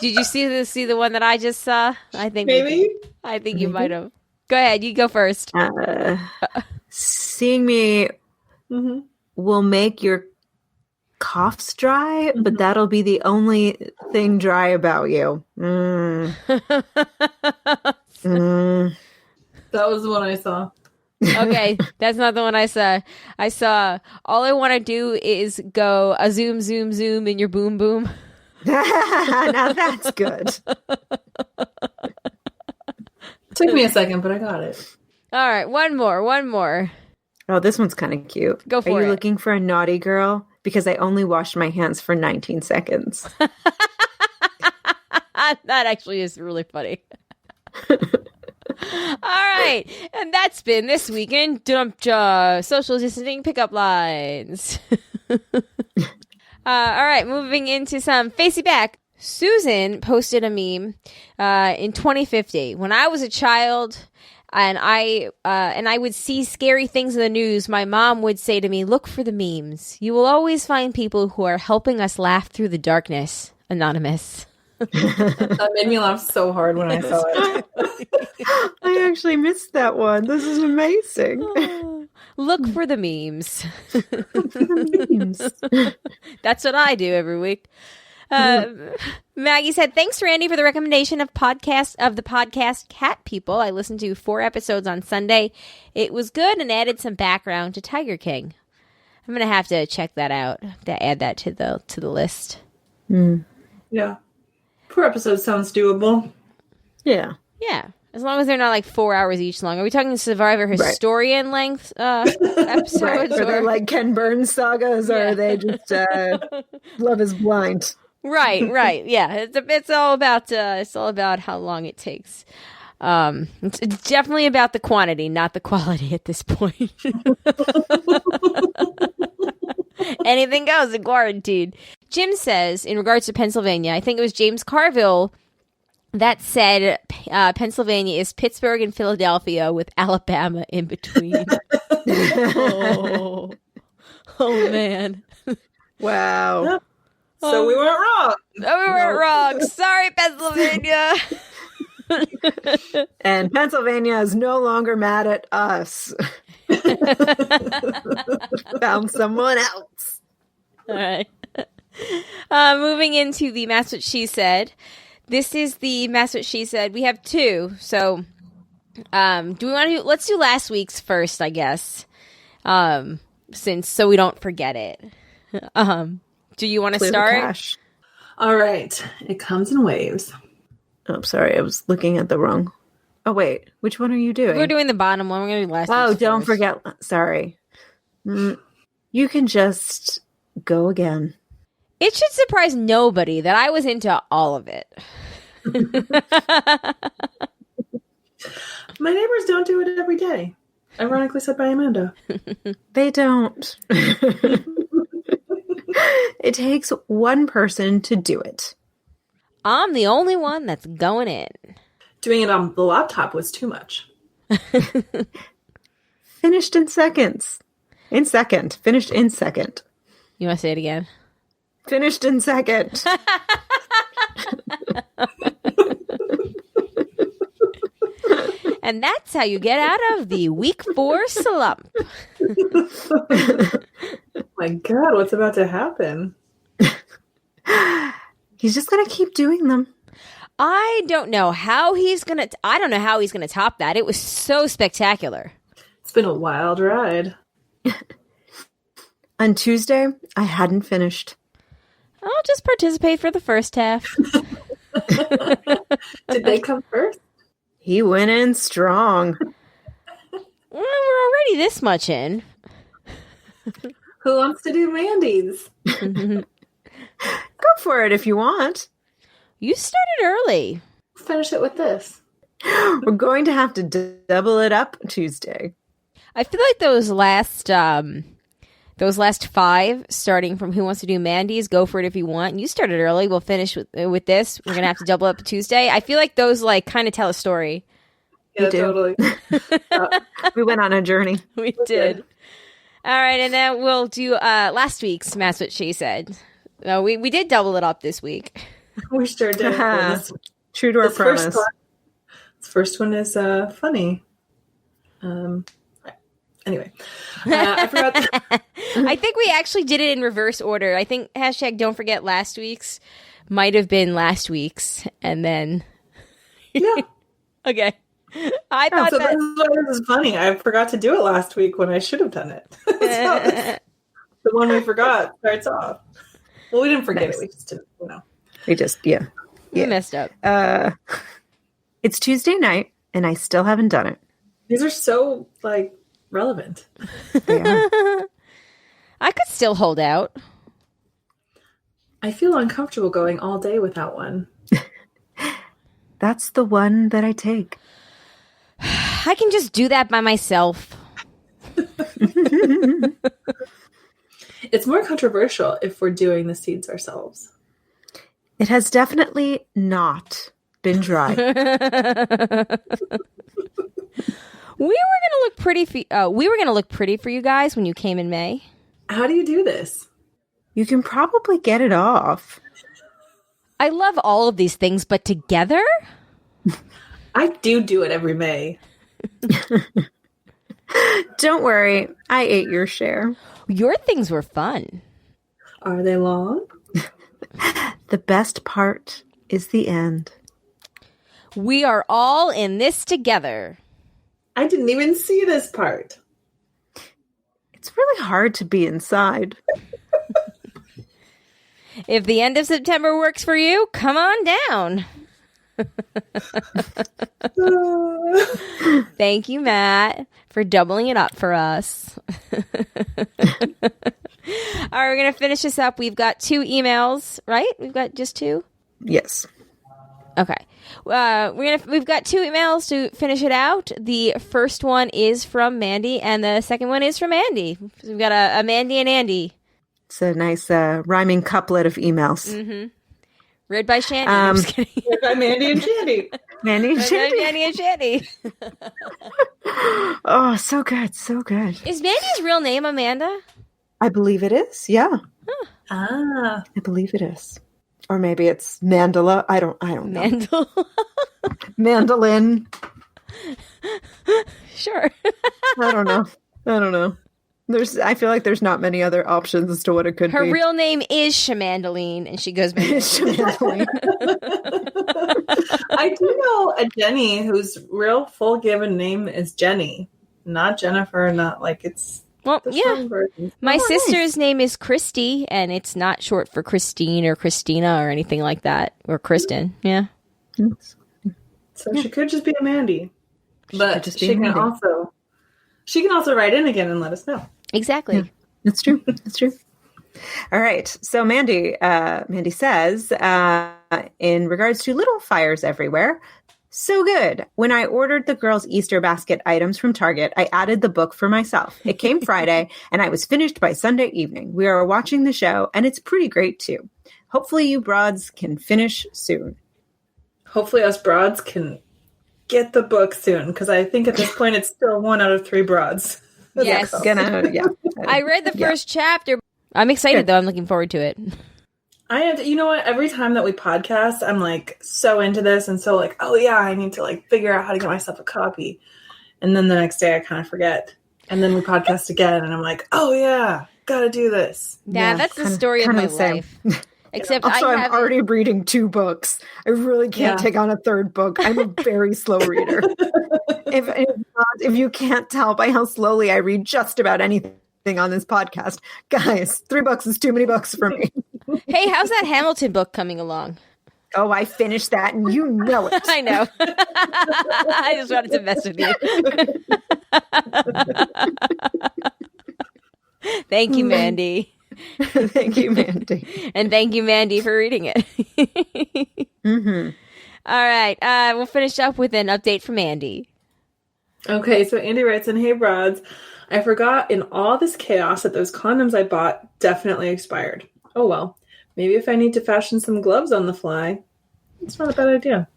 Did you see the one that I just saw? I think maybe. I think you might have. Go ahead. You go first. Seeing me will make your coughs dry, but that'll be the only thing dry about you. That was the one I saw. Okay, that's not the one I saw. I saw all I want to do is go a zoom, zoom, zoom in your boom, boom. Now that's good. Took me a second, but I got it. All right, one more. Oh, this one's kind of cute. Go for it. Are you looking for a naughty girl? Because I only washed my hands for 19 seconds. That actually is really funny. All right. And that's been this week in social distancing pickup lines. All right. Moving into some Facey Back. Susan posted a meme in 2050. When I was a child and I would see scary things in the news, my mom would say to me, "Look for the memes. You will always find people who are helping us laugh through the darkness." Anonymous. That made me laugh so hard when I saw it. I actually missed that one. This is amazing. Look for the memes. Look for the memes. That's what I do every week. Maggie said, "Thanks, Randy, for the recommendation of the podcast Cat People. I listened to 4 episodes on Sunday. It was good and added some background to Tiger King. I'm gonna have to check that out. To add that to the list." Yeah, 4 episodes sounds doable. Yeah. As long as they're not like 4 hours each long. Are we talking Survivor historian length episodes? Right. Are they like Ken Burns sagas, or are they just Love Is Blind? Right. Yeah, it's all about how long it takes. It's definitely about the quantity, not the quality at this point. Anything goes in quarantine. Jim says, in regards to Pennsylvania, I think it was James Carville that said Pennsylvania is Pittsburgh and Philadelphia with Alabama in between. Oh man. Wow. So we weren't wrong. Oh, we weren't wrong. Sorry, Pennsylvania. And Pennsylvania is no longer mad at us. Found someone else. All right. Moving into the That's What She Said. This is the That's What She Said. We have 2. So, do we want to let's do last week's first, I guess. So we don't forget it. Do you want to start? All right. It comes in waves. Oh, sorry. I was looking at the wrong. Oh, wait. Which one are you doing? We're doing the bottom one. We're going to do last Oh, week's don't first. forget. Sorry. You can just go again. It should surprise nobody that I was into all of it. My neighbors don't do it every day. Ironically said by Amanda. They don't. It takes one person to do it. I'm the only one that's going in. Doing it on the laptop was too much. Finished in seconds. Finished in second. You want to say it again? Finished in second. And that's how you get out of the week 4 slump. My God, what's about to happen? He's just going to keep doing them. I don't know how he's going to top that. It was so spectacular. It's been a wild ride. On Tuesday, I hadn't finished. I'll just participate for the first half. Did they come first? He went in strong. Well, we're already this much in. Who wants to do Mandy's? Go for it if you want. You started early. Finish it with this. We're going to have to double it up Tuesday. I feel like those last 5, starting from Who Wants to Do Mandy's, go for it if you want. You started early. We'll finish with this. We're gonna have to double up Tuesday. I feel like those kind of tell a story. Yeah, totally. We went on a journey. We did. All right, and then we'll do last week's That's What She Said. No, we did double it up this week. We sure did. True to our promise. This first one is funny. Anyway, I forgot. I think we actually did it in reverse order. I think hashtag don't forget last week's might have been last week's, and then yeah. Okay. I thought that this is funny. I forgot to do it last week when I should have done it. So, the one we forgot starts off. Well, we didn't forget it. We just didn't, We just, yeah. We messed up. It's Tuesday night, and I still haven't done it. These are so, like, relevant. Yeah. I could still hold out. I feel uncomfortable going all day without one. That's the one that I take. I can just do that by myself. It's more controversial if we're doing the seeds ourselves. It has definitely not been tried. We were gonna look pretty for you guys when you came in May. How do you do this? You can probably get it off. I love all of these things, but together? I do it every May. Don't worry, I ate your share. Your things were fun. Are they long? The best part is the end. We are all in this together. I didn't even see this part. It's really hard to be inside. If the end of September works for you, come on down. Thank you, Matt, for doubling it up for us. All right, we're going to finish this up. We've got 2 emails, right? We've got just 2? Yes. Okay. We've got 2 emails to finish it out. The first one is from Mandy, and the second one is from Andy. So we've got a Mandy and Andy. It's a nice rhyming couplet of emails. Mm-hmm. Read by Shandy. I'm just kidding. Read by Mandy and Shandy. Mandy and Shandy. Mandy and Shandy. Oh, so good. So good. Is Mandy's real name Amanda? I believe it is. Yeah. Huh. Ah. I believe it is. Or maybe it's Mandela. I don't know. Mandel. Mandolin. Sure. I don't know. I feel like there's not many other options as to what it could Her be. real name is Shamandaline, and she goes by Shamandaline. I do know a Jenny whose real full given name is Jenny, not Jennifer, not like it's. Well, yeah. My Oh, sister's name is Christy, and it's not short for Christine or Christina or anything like that, or Kristen. Yeah. So she could just be a Mandy, but just be she can Mandy. also write in again and let us know. Exactly. Yeah. That's true. That's true. All right. So Mandy says, in regards to little fires everywhere, so good. When I ordered the girls' Easter basket items from Target, I added the book for myself. It came Friday, and I was finished by Sunday evening. We are watching the show, and it's pretty great, too. Hopefully you broads can finish soon. Hopefully us broads can get the book soon, because I think at this point it's still 1 out of 3 broads. Yes. I read the first chapter. I'm excited, though. I'm looking forward to it. You know what? Every time that we podcast, I'm like so into this and so like, oh yeah, I need to like figure out how to get myself a copy. And then the next day I kind of forget. And then we podcast again and I'm like, oh yeah, gotta do this. Yeah, that's the story of my life. Except also, I'm already reading 2 books. I really can't take on a 3rd book. I'm a very slow reader. If you can't tell by how slowly I read just about anything on this podcast, guys, 3 books is too many books for me. Hey, how's that Hamilton book coming along? Oh, I finished that, and you know it. I know. I just wanted to mess with you. Thank you, Mandy. Thank you, Mandy. And thank you, Mandy, for reading it. Mm-hmm. All right. We'll finish up with an update from Andy. Okay, so Andy writes in, hey, broads, I forgot in all this chaos that those condoms I bought definitely expired. Oh, well. Maybe if I need to fashion some gloves on the fly, it's not a bad idea.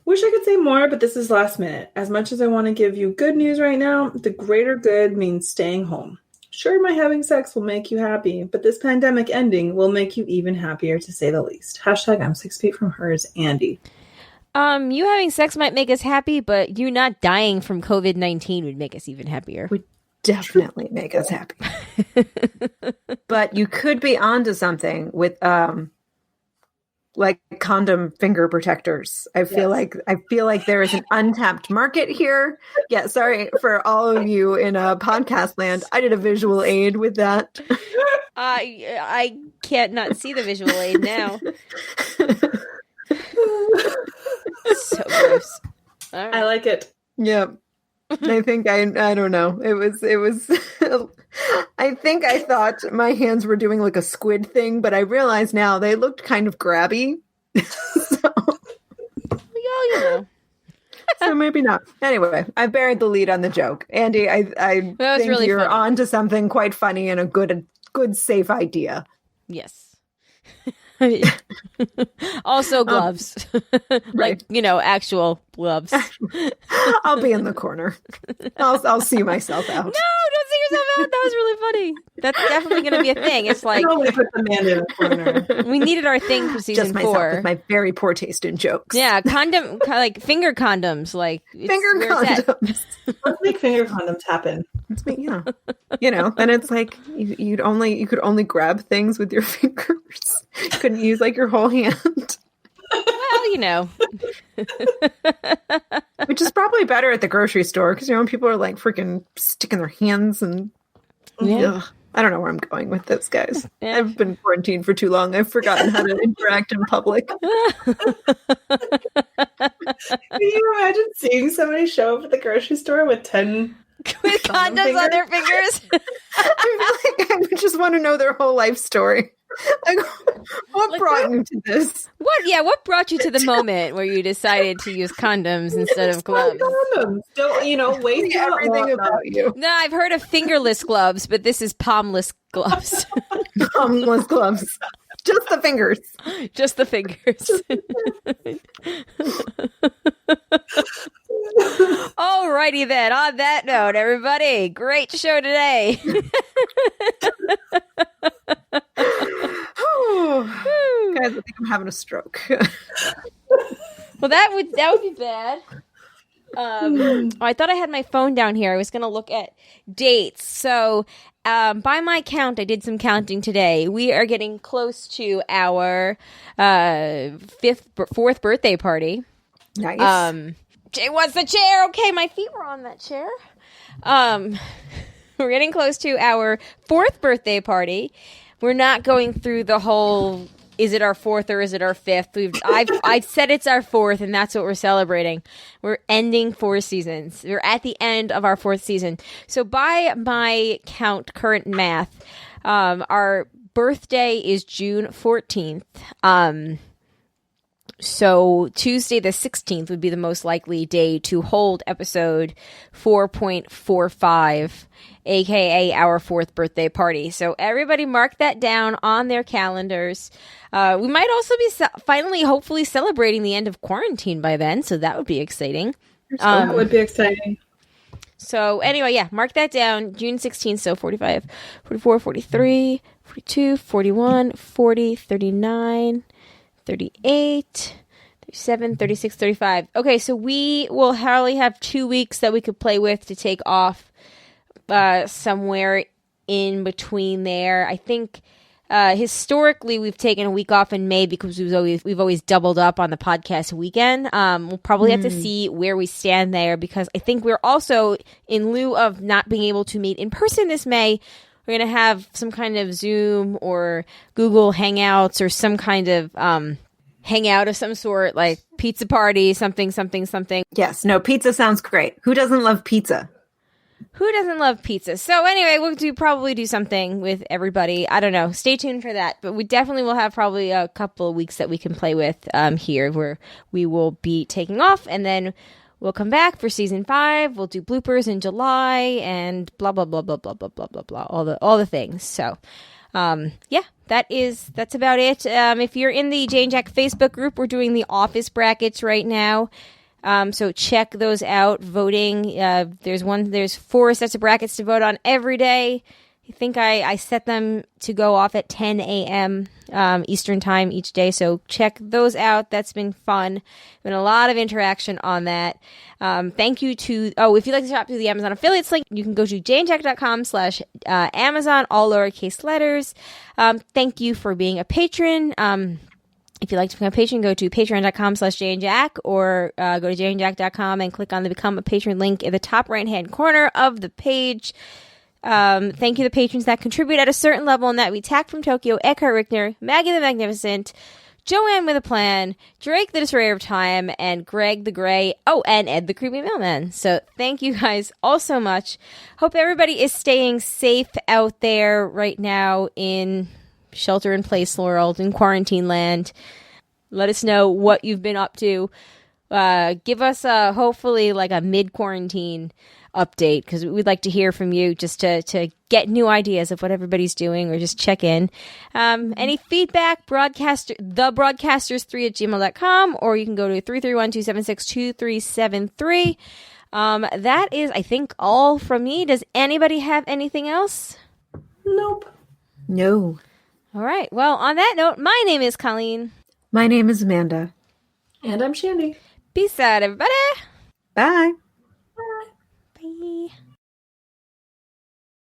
Wish I could say more, but this is last minute. As much as I want to give you good news right now, the greater good means staying home. Sure, my having sex will make you happy, but this pandemic ending will make you even happier, to say the least. Hashtag I'm 6 feet from hers, Andy. You having sex might make us happy, but you not dying from COVID-19 would make us even happier. Would definitely make us happy. But you could be onto something with like condom finger protectors. I feel like there is an untapped market here. Yeah, sorry for all of you in podcast land. I did a visual aid with that. I can't not see the visual aid now. So gross. Right. I like it. Yep. I think I don't know. It was I think I thought my hands were doing like a squid thing, but I realize now they looked kind of grabby. So maybe not. Anyway, I buried the lead on the joke. Andy, I think really you're on to something quite funny and a good safe idea. Yes. Also gloves. Like, actual gloves. I'll be in the corner. I'll see myself out. No, don't see yourself out. That was really funny. That's definitely going to be a thing. It's like nobody put the man in the corner. We needed our thing for season 4. With my very poor taste in jokes. Yeah, like finger condoms, like finger condoms. Let's make finger condoms happen. And it's like you could only grab things with your fingers. You couldn't use like your whole hand. Well, which is probably better at the grocery store because people are like freaking sticking their hands and. Ugh. I don't know where I'm going with this, guys. Yeah. I've been quarantined for too long. I've forgotten how to interact in public. Can you imagine seeing somebody show up at the grocery store with 10 with condoms on their fingers? I feel like I would just want to know their whole life story. Like, what brought you to this? What brought you to the moment where you decided to use condoms instead of gloves? Condoms. Don't, waste everything about you. No, I've heard of fingerless gloves, but this is palmless gloves. Palmless gloves. Just the fingers. Just the fingers. Alrighty then. On that note, everybody, great show today. Guys, I think I'm having a stroke. Well, that would be bad. I thought I had my phone down here. I was going to look at dates. So, by my count, I did some counting today. We are getting close to our 4th birthday party. Nice. Jay wants the chair. Okay, my feet were on that chair. We're getting close to our 4th birthday party. We're not going through the whole, is it our 4th or is it our 5th? I've said it's our 4th, and that's what we're celebrating. We're ending 4 seasons. We're at the end of our 4th season. So by my count, current math, our birthday is June 14th. So Tuesday the 16th would be the most likely day to hold episode 4.45, aka our 4th birthday party. So everybody mark that down on their calendars. We might also be finally, hopefully, celebrating the end of quarantine by then, so that would be exciting. That would be exciting. So anyway, mark that down. June 16th, so 45, 44, 43, 42, 41, 40, 39... 38, 37, 36, 35. Okay, so we will hardly have 2 weeks that we could play with to take off somewhere in between there. I think historically we've taken a week off in May because we've always doubled up on the podcast weekend. We'll probably have to see where we stand there because I think we're also, in lieu of not being able to meet in person this May, we're going to have some kind of Zoom or Google Hangouts or some kind of hangout of some sort, like pizza party, something. Yes, no, pizza sounds great. Who doesn't love pizza? Who doesn't love pizza? So anyway, we'll probably do something with everybody. I don't know. Stay tuned for that. But we definitely will have probably a couple of weeks that we can play with here where we will be taking off, and then we'll come back for season 5. We'll do bloopers in July and blah, blah, blah, blah, blah, blah, blah, blah, blah, all the things. So, that's about it. If you're in the Jane Jack Facebook group, we're doing the office brackets right now. So check those out. Voting. There's 4 sets of brackets to vote on every day. I think I set them to go off at 10 a.m. Eastern time each day. So check those out. That's been fun. Been a lot of interaction on that. Thank you to, if you'd like to shop through the Amazon affiliates link, you can go to janejack.com/Amazon, all lowercase letters. Thank you for being a patron. If you'd like to become a patron, go to patreon.com/JaneJack or go to janejack.com and click on the Become a Patron link in the top right-hand corner of the page. Thank you to the patrons that contribute at a certain level, and that we Tack from Tokyo, Eckhart Rickner, Maggie the Magnificent, Joanne with a Plan, Drake the Destroyer of Time, and Greg the Gray. Oh, and Ed the Creepy Mailman. So thank you guys all so much. Hope everybody is staying safe out there right now in shelter-in-place world, in quarantine land. Let us know what you've been up to. Give us hopefully like a mid-quarantine update, because we'd like to hear from you just to get new ideas of what everybody's doing, or just check in. Any feedback, thebroadcasters3@gmail.com, or you can go to 331-276-2373. That is, I think, all from me. Does anybody have anything else? Nope. No. All right. Well, on that note, my name is Colleen. My name is Amanda. And I'm Shandy. Peace out, everybody. Bye.